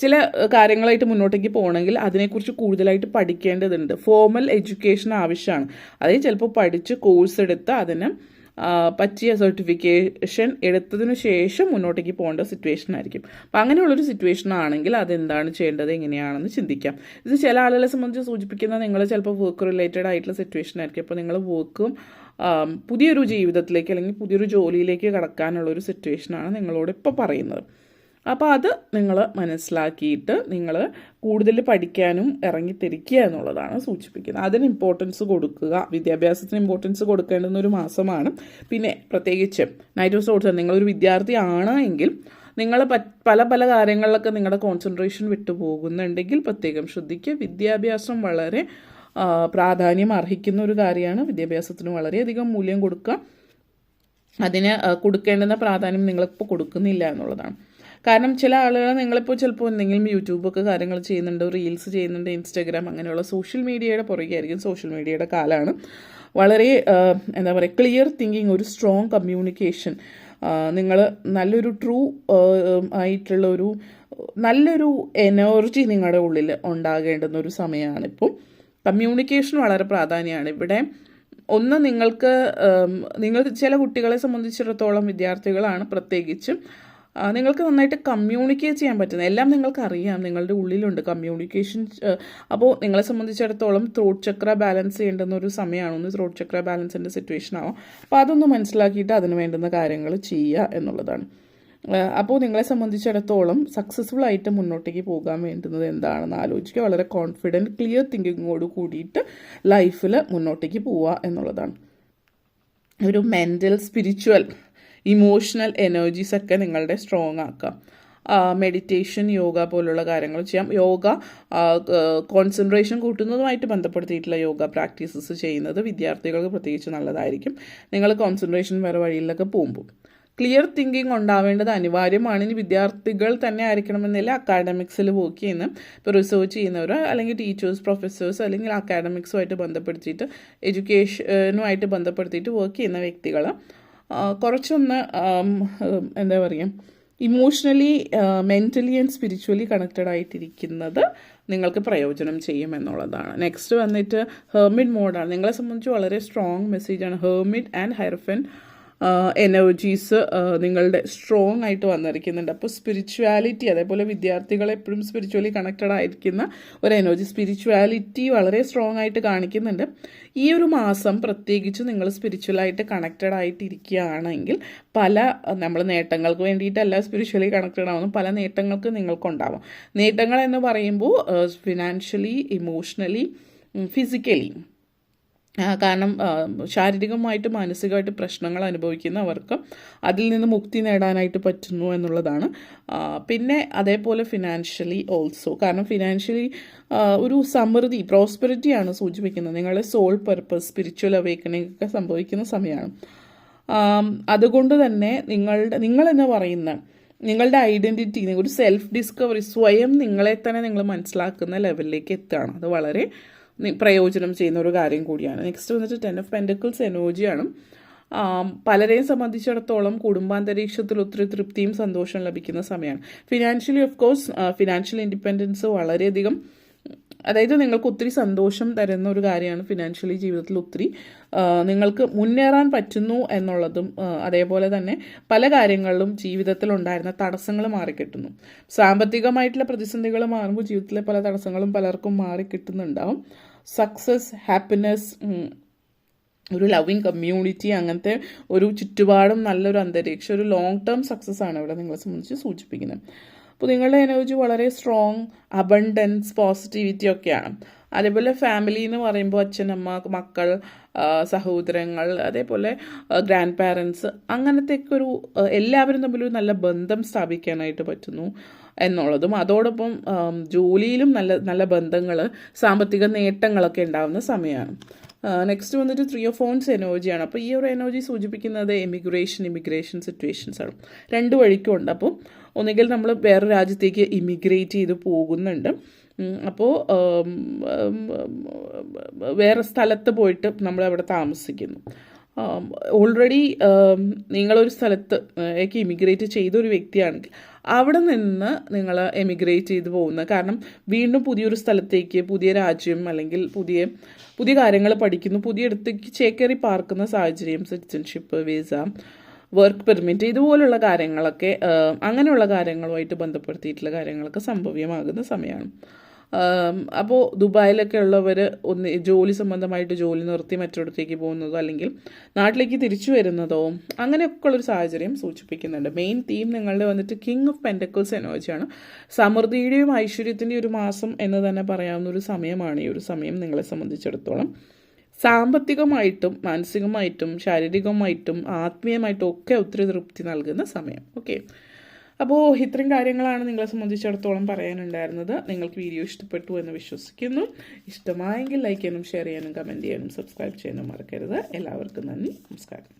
ചില കാര്യങ്ങളായിട്ട് മുന്നോട്ടേക്ക് പോകണമെങ്കിൽ അതിനെക്കുറിച്ച് കൂടുതലായിട്ട് പഠിക്കേണ്ടതുണ്ട്. ഫോർമൽ എഡ്യൂക്കേഷൻ ആവശ്യമാണ്. അതായത് ചിലപ്പോൾ പഠിച്ച് കോഴ്സ് എടുത്ത് അതിന് പറ്റിയ സർട്ടിഫിക്കേഷൻ എടുത്തതിനു ശേഷം മുന്നോട്ടേക്ക് പോകേണ്ട സിറ്റുവേഷൻ ആയിരിക്കും. അപ്പം അങ്ങനെയുള്ളൊരു സിറ്റുവേഷൻ ആണെങ്കിൽ അതെന്താണ് ചെയ്യേണ്ടത്, എങ്ങനെയാണെന്ന് ചിന്തിക്കാം. ഇത് ചില ആളുകളെ സംബന്ധിച്ച് സൂചിപ്പിക്കുന്ന നിങ്ങൾ ചിലപ്പോൾ വർക്ക് റിലേറ്റഡ് ആയിട്ടുള്ള സിറ്റുവേഷൻ ആയിരിക്കും. അപ്പോൾ നിങ്ങൾ വർക്കും പുതിയൊരു ജീവിതത്തിലേക്ക് അല്ലെങ്കിൽ പുതിയൊരു ജോലിയിലേക്ക് കടക്കാനുള്ളൊരു സിറ്റുവേഷനാണ് നിങ്ങളോട് ഇപ്പോൾ പറയുന്നത്. അപ്പോൾ അത് നിങ്ങൾ മനസ്സിലാക്കിയിട്ട് നിങ്ങൾ കൂടുതൽ പഠിക്കാനും ഇറങ്ങിത്തിരിക്കുക എന്നുള്ളതാണ് സൂചിപ്പിക്കുന്നത്. അതിന് ഇമ്പോർട്ടൻസ് കൊടുക്കുക. വിദ്യാഭ്യാസത്തിന് ഇമ്പോർട്ടൻസ് കൊടുക്കേണ്ടുന്ന ഒരു മാസമാണ്. പിന്നെ പ്രത്യേകിച്ച് നൈറ്റ് ഓഫ് സോർട്സ് നിങ്ങളൊരു വിദ്യാർത്ഥി ആണ് എങ്കിൽ നിങ്ങൾ പല കാര്യങ്ങളിലൊക്കെ നിങ്ങളുടെ കോൺസെൻട്രേഷൻ വിട്ടുപോകുന്നുണ്ടെങ്കിൽ പ്രത്യേകം ശ്രദ്ധിക്കുക. വിദ്യാഭ്യാസം വളരെ പ്രാധാന്യം അർഹിക്കുന്ന ഒരു കാര്യമാണ്. വിദ്യാഭ്യാസത്തിന് വളരെയധികം മൂല്യം കൊടുക്കുക. അതിന് കൊടുക്കേണ്ടുന്ന പ്രാധാന്യം നിങ്ങളിപ്പോൾ കൊടുക്കുന്നില്ല എന്നുള്ളതാണ്. കാരണം ചില ആളുകൾ നിങ്ങളിപ്പോൾ ചിലപ്പോൾ എന്തെങ്കിലും യൂട്യൂബൊക്കെ കാര്യങ്ങൾ ചെയ്യുന്നുണ്ട്, റീൽസ് ചെയ്യുന്നുണ്ട്, ഇൻസ്റ്റാഗ്രാം അങ്ങനെയുള്ള സോഷ്യൽ മീഡിയയുടെ പുറകെ ആയിരിക്കും. സോഷ്യൽ മീഡിയയുടെ കാലമാണ്. വളരെ എന്താ പറയുക, ക്ലിയർ തിങ്കിങ്, ഒരു സ്ട്രോങ് കമ്മ്യൂണിക്കേഷൻ, നിങ്ങൾ നല്ലൊരു ട്രൂ ആയിട്ടുള്ള നല്ലൊരു എനർജി നിങ്ങളുടെ ഉള്ളിൽ ഉണ്ടാകേണ്ടുന്ന ഒരു സമയമാണിപ്പോൾ. കമ്മ്യൂണിക്കേഷൻ വളരെ പ്രാധാന്യമാണ് ഇവിടെ. ഒന്ന് നിങ്ങൾക്ക് ചില കുട്ടികളെ സംബന്ധിച്ചിടത്തോളം, വിദ്യാർത്ഥികളാണ് പ്രത്യേകിച്ചും, നിങ്ങൾക്ക് നന്നായിട്ട് കമ്മ്യൂണിക്കേറ്റ് ചെയ്യാൻ പറ്റുന്നത് എല്ലാം നിങ്ങൾക്കറിയാം, നിങ്ങളുടെ ഉള്ളിലുണ്ട് കമ്മ്യൂണിക്കേഷൻ. അപ്പോൾ നിങ്ങളെ സംബന്ധിച്ചിടത്തോളം ത്രോട്ട് ചക്ര ബാലൻസ് ചെയ്യേണ്ടുന്ന ഒരു സമയമാണ്. ഒന്ന് ത്രോട്ട് ചക്ര ബാലൻസിൻ്റെ സിറ്റുവേഷൻ ആവും. അപ്പോൾ അതൊന്ന് മനസ്സിലാക്കിയിട്ട് അതിന് വേണ്ടുന്ന കാര്യങ്ങൾ ചെയ്യുക എന്നുള്ളതാണ്. അപ്പോൾ നിങ്ങളെ സംബന്ധിച്ചിടത്തോളം സക്സസ്ഫുൾ ആയിട്ട് മുന്നോട്ടേക്ക് പോകാൻ വേണ്ടുന്നത് എന്താണെന്ന് ആലോചിക്കുക. വളരെ കോൺഫിഡൻറ്റ് ക്ലിയർ തിങ്കിങ്ങോട് കൂടിയിട്ട് ലൈഫിൽ മുന്നോട്ടേക്ക് പോവുക എന്നുള്ളതാണ്. ഒരു മെൻ്റൽ, സ്പിരിച്വൽ, ഇമോഷണൽ എനർജീസൊക്കെ നിങ്ങളുടെ സ്ട്രോങ് ആക്കാം. മെഡിറ്റേഷൻ, യോഗ പോലുള്ള കാര്യങ്ങൾ ചെയ്യാം. യോഗ കോൺസെൻട്രേഷൻ കൂട്ടുന്നതുമായിട്ട് ബന്ധപ്പെടുത്തിയിട്ടുള്ള യോഗ പ്രാക്ടീസസ് ചെയ്യുന്നത് വിദ്യാർത്ഥികൾക്ക് പ്രത്യേകിച്ച് നല്ലതായിരിക്കും. നിങ്ങൾ കോൺസെൻട്രേഷൻ വേറെ വഴിയിലൊക്കെ പോകുമ്പോൾ ക്ലിയർ തിങ്കിങ് ഉണ്ടാവേണ്ടത് അനിവാര്യമാണ്. ഇനി വിദ്യാർത്ഥികൾ തന്നെ ആയിരിക്കണമെന്നില്ല, അക്കാഡമിക്സിൽ വർക്ക് ചെയ്യുന്ന, ഇപ്പോൾ റിസർച്ച് ചെയ്യുന്നവർ അല്ലെങ്കിൽ ടീച്ചേഴ്സ്, പ്രൊഫസേഴ്സ് അല്ലെങ്കിൽ അക്കാഡമിക്സുമായിട്ട് ബന്ധപ്പെടുത്തിയിട്ട് എഡ്യൂക്കേഷനുമായിട്ട് ബന്ധപ്പെടുത്തിയിട്ട് വർക്ക് ചെയ്യുന്ന വ്യക്തികൾ കുറച്ചൊന്ന് എന്താ പറയുക, emotionally, mentally and spiritually connected ആയിട്ടിരിക്കുന്നത് നിങ്ങൾക്ക് പ്രയോജനം ചെയ്യും എന്നുള്ളതാണ്. നെക്സ്റ്റ് വന്നിട്ട് ഹെർമിറ്റ് മോഡാണ്. നിങ്ങളെ സംബന്ധിച്ച് വളരെ സ്ട്രോങ് മെസ്സേജാണ്. ഹെർമിറ്റ് ആൻഡ് ഹൈറഫൻ എനർജീസ് നിങ്ങളുടെ സ്ട്രോങ് ആയിട്ട് വന്നിരിക്കുന്നുണ്ട്. അപ്പോൾ സ്പിരിച്വാലിറ്റി, അതേപോലെ വിദ്യാർത്ഥികൾ എപ്പോഴും സ്പിരിച്വലി കണക്റ്റഡ് ആയിരിക്കുന്ന ഒരു എനർജി, സ്പിരിച്വാലിറ്റി വളരെ സ്ട്രോങ് ആയിട്ട് കാണിക്കുന്നുണ്ട്. ഈ ഒരു മാസം പ്രത്യേകിച്ച് നിങ്ങൾ സ്പിരിച്വലായിട്ട് കണക്റ്റഡ് ആയിട്ടിരിക്കുകയാണെങ്കിൽ നമ്മൾ നേട്ടങ്ങൾക്ക് വേണ്ടിയിട്ടല്ല സ്പിരിച്വലി കണക്റ്റഡ് ആവുന്നു, പല നേട്ടങ്ങൾക്ക് നിങ്ങൾക്കുണ്ടാവും. നേട്ടങ്ങൾ എന്ന് പറയുമ്പോൾ ഫിനാൻഷ്യലി, ഇമോഷണലി, ഫിസിക്കലി, കാരണം ശാരീരികമായിട്ട് മാനസികമായിട്ട് പ്രശ്നങ്ങൾ അനുഭവിക്കുന്നവർക്ക് അതിൽ നിന്ന് മുക്തി നേടാനായിട്ട് പറ്റുന്നു എന്നുള്ളതാണ്. പിന്നെ അതേപോലെ ഫിനാൻഷ്യലി ഓൾസോ, കാരണം ഫിനാൻഷ്യലി ഒരു സമൃദ്ധി, പ്രോസ്പെറിറ്റിയാണ് സൂചിപ്പിക്കുന്നത്. നിങ്ങളുടെ സോൾ പർപ്പസ്, സ്പിരിച്വൽ അവേക്കണിംഗ് ഒക്കെ സംഭവിക്കുന്ന സമയമാണ്. അതുകൊണ്ട് തന്നെ നിങ്ങളെന്ന് പറയുന്ന നിങ്ങളുടെ ഐഡൻറ്റിറ്റി, ഒരു സെൽഫ് ഡിസ്കവറി, സ്വയം നിങ്ങളെ തന്നെ നിങ്ങൾ മനസ്സിലാക്കുന്ന ലെവലിലേക്ക് എത്തുകയാണ്. അത് വളരെ പ്രയോജനം ചെയ്യുന്ന ഒരു കാര്യം കൂടിയാണ്. നെക്സ്റ്റ് വന്നിട്ട് 10 ഓഫ് പെൻറ്റക്കിൾസ് എനർജിയാണ്. പലരെയും സംബന്ധിച്ചിടത്തോളം കുടുംബാന്തരീക്ഷത്തിൽ ഒത്തിരി തൃപ്തിയും സന്തോഷവും ലഭിക്കുന്ന സമയമാണ്. Financially of course financial independence വളരെയധികം, അതായത് നിങ്ങൾക്ക് ഒത്തിരി സന്തോഷം തരുന്ന ഒരു കാര്യമാണ്. ഫിനാൻഷ്യലി ജീവിതത്തിൽ ഒത്തിരി നിങ്ങൾക്ക് മുന്നേറാൻ പറ്റുന്നു എന്നുള്ളതും, അതേപോലെ തന്നെ പല കാര്യങ്ങളിലും ജീവിതത്തിൽ ഉണ്ടായിരുന്ന തടസ്സങ്ങൾ മാറിക്കിട്ടുന്നു. സാമ്പത്തികമായിട്ടുള്ള പ്രതിസന്ധികൾ മാറുമ്പോൾ ജീവിതത്തിലെ പല തടസ്സങ്ങളും പലർക്കും മാറിക്കിട്ടുന്നുണ്ടാവും. സക്സസ്, ഹാപ്പിനെസ്, ഒരു ലവിങ് കമ്മ്യൂണിറ്റി, അങ്ങനത്തെ ഒരു ചുറ്റുപാടും നല്ലൊരു അന്തരീക്ഷം, ഒരു ലോങ് ടേം സക്സസ് ആണ് ഇവിടെ നിങ്ങളെ സംബന്ധിച്ച് സൂചിപ്പിക്കുന്നത്. അപ്പോൾ നിങ്ങളുടെ എനർജി വളരെ സ്ട്രോങ്, അബണ്ടൻസ്, പോസിറ്റിവിറ്റി ഒക്കെയാണ്. അതേപോലെ ഫാമിലി എന്ന് പറയുമ്പോൾ അച്ഛനമ്മ, മക്കൾ, സഹോദരങ്ങൾ, അതേപോലെ ഗ്രാൻഡ് പാരൻസ്, അങ്ങനത്തെയൊക്കെ ഒരു എല്ലാവരും തമ്മിലൊരു നല്ല ബന്ധം സ്ഥാപിക്കാനായിട്ട് പറ്റുന്നു എന്നുള്ളതും, അതോടൊപ്പം ജോലിയിലും നല്ല നല്ല ബന്ധങ്ങൾ, സാമ്പത്തിക നേട്ടങ്ങളൊക്കെ ഉണ്ടാകുന്ന സമയമാണ്. നെക്സ്റ്റ് വന്നിട്ട് 3 ഓഫ് ഫോൺസ് എനർജിയാണ്. അപ്പോൾ ഈ ഒരു എനർജി സൂചിപ്പിക്കുന്നത് ഇമിഗ്രേഷൻ സിറ്റുവേഷൻസ് ആണ്. 2 വഴിക്കും ഉണ്ട്. അപ്പോൾ ഒന്നുകിൽ നമ്മൾ വേറെ രാജ്യത്തേക്ക് ഇമിഗ്രേറ്റ് ചെയ്ത് പോകുന്നുണ്ട്, അപ്പോൾ വേറെ സ്ഥലത്ത് പോയിട്ട് നമ്മൾ അവിടെ താമസിക്കുന്നു. ഓൾറെഡി നിങ്ങളൊരു സ്ഥലത്തേക്ക് ഇമിഗ്രേറ്റ് ചെയ്തൊരു വ്യക്തിയാണെങ്കിൽ അവിടെ നിന്ന് നിങ്ങൾ എമിഗ്രേറ്റ് ചെയ്ത് പോകുന്ന, കാരണം വീണ്ടും പുതിയൊരു സ്ഥലത്തേക്ക്, പുതിയ രാജ്യം അല്ലെങ്കിൽ പുതിയ കാര്യങ്ങൾ പഠിക്കുന്നു, പുതിയ ഇടത്തേക്ക് ചേക്കേറി പാർക്കുന്ന സാഹചര്യം, സിറ്റിസൺഷിപ്പ്, വിസ, വർക്ക് പെർമിറ്റ്, ഇതുപോലുള്ള കാര്യങ്ങളൊക്കെ അങ്ങനെയുള്ള കാര്യങ്ങളുമായിട്ട് ബന്ധപ്പെടുത്തിയിട്ടുള്ള കാര്യങ്ങളൊക്കെ സംഭവ്യമാകുന്ന സമയമാണ്. അപ്പോൾ ദുബായിലൊക്കെ ഉള്ളവർ ജോലി സംബന്ധമായിട്ട് ജോലി നിർത്തി മറ്റൊരിടത്തേക്ക് പോകുന്നതോ അല്ലെങ്കിൽ നാട്ടിലേക്ക് തിരിച്ചു വരുന്നതോ അങ്ങനെയൊക്കെ ഉള്ളൊരു സാഹചര്യം സൂചിപ്പിക്കുന്നുണ്ട്. മെയിൻ തീം നിങ്ങളുടെ വന്നിട്ട് കിങ് ഓഫ് പെൻറ്റക്കിൾസ് എനർജിയാണ്. സമൃദ്ധിയുടെയും ഐശ്വര്യത്തിൻ്റെയും ഒരു മാസം എന്ന് തന്നെ പറയാവുന്ന ഒരു സമയമാണ് ഈ ഒരു സമയം നിങ്ങളെ സംബന്ധിച്ചിടത്തോളം. സാമ്പത്തികമായിട്ടും മാനസികമായിട്ടും ശാരീരികമായിട്ടും ആത്മീയമായിട്ടും ഒക്കെ ഒത്തിരി തൃപ്തി നൽകുന്ന സമയം. ഓക്കെ, അപ്പോൾ ഇത്രയും കാര്യങ്ങളാണ് നിങ്ങളെ സംബന്ധിച്ചിടത്തോളം പറയാനുണ്ടായിരുന്നത്. നിങ്ങൾക്ക് വീഡിയോ ഇഷ്ടപ്പെട്ടു എന്ന് വിശ്വസിക്കുന്നു. ഇഷ്ടമായെങ്കിൽ ലൈക്ക് ചെയ്യാനും ഷെയർ ചെയ്യാനും കമൻറ്റ് ചെയ്യാനും സബ്സ്ക്രൈബ് ചെയ്യാനും മറക്കരുത്. എല്ലാവർക്കും നന്ദി, നമസ്കാരം.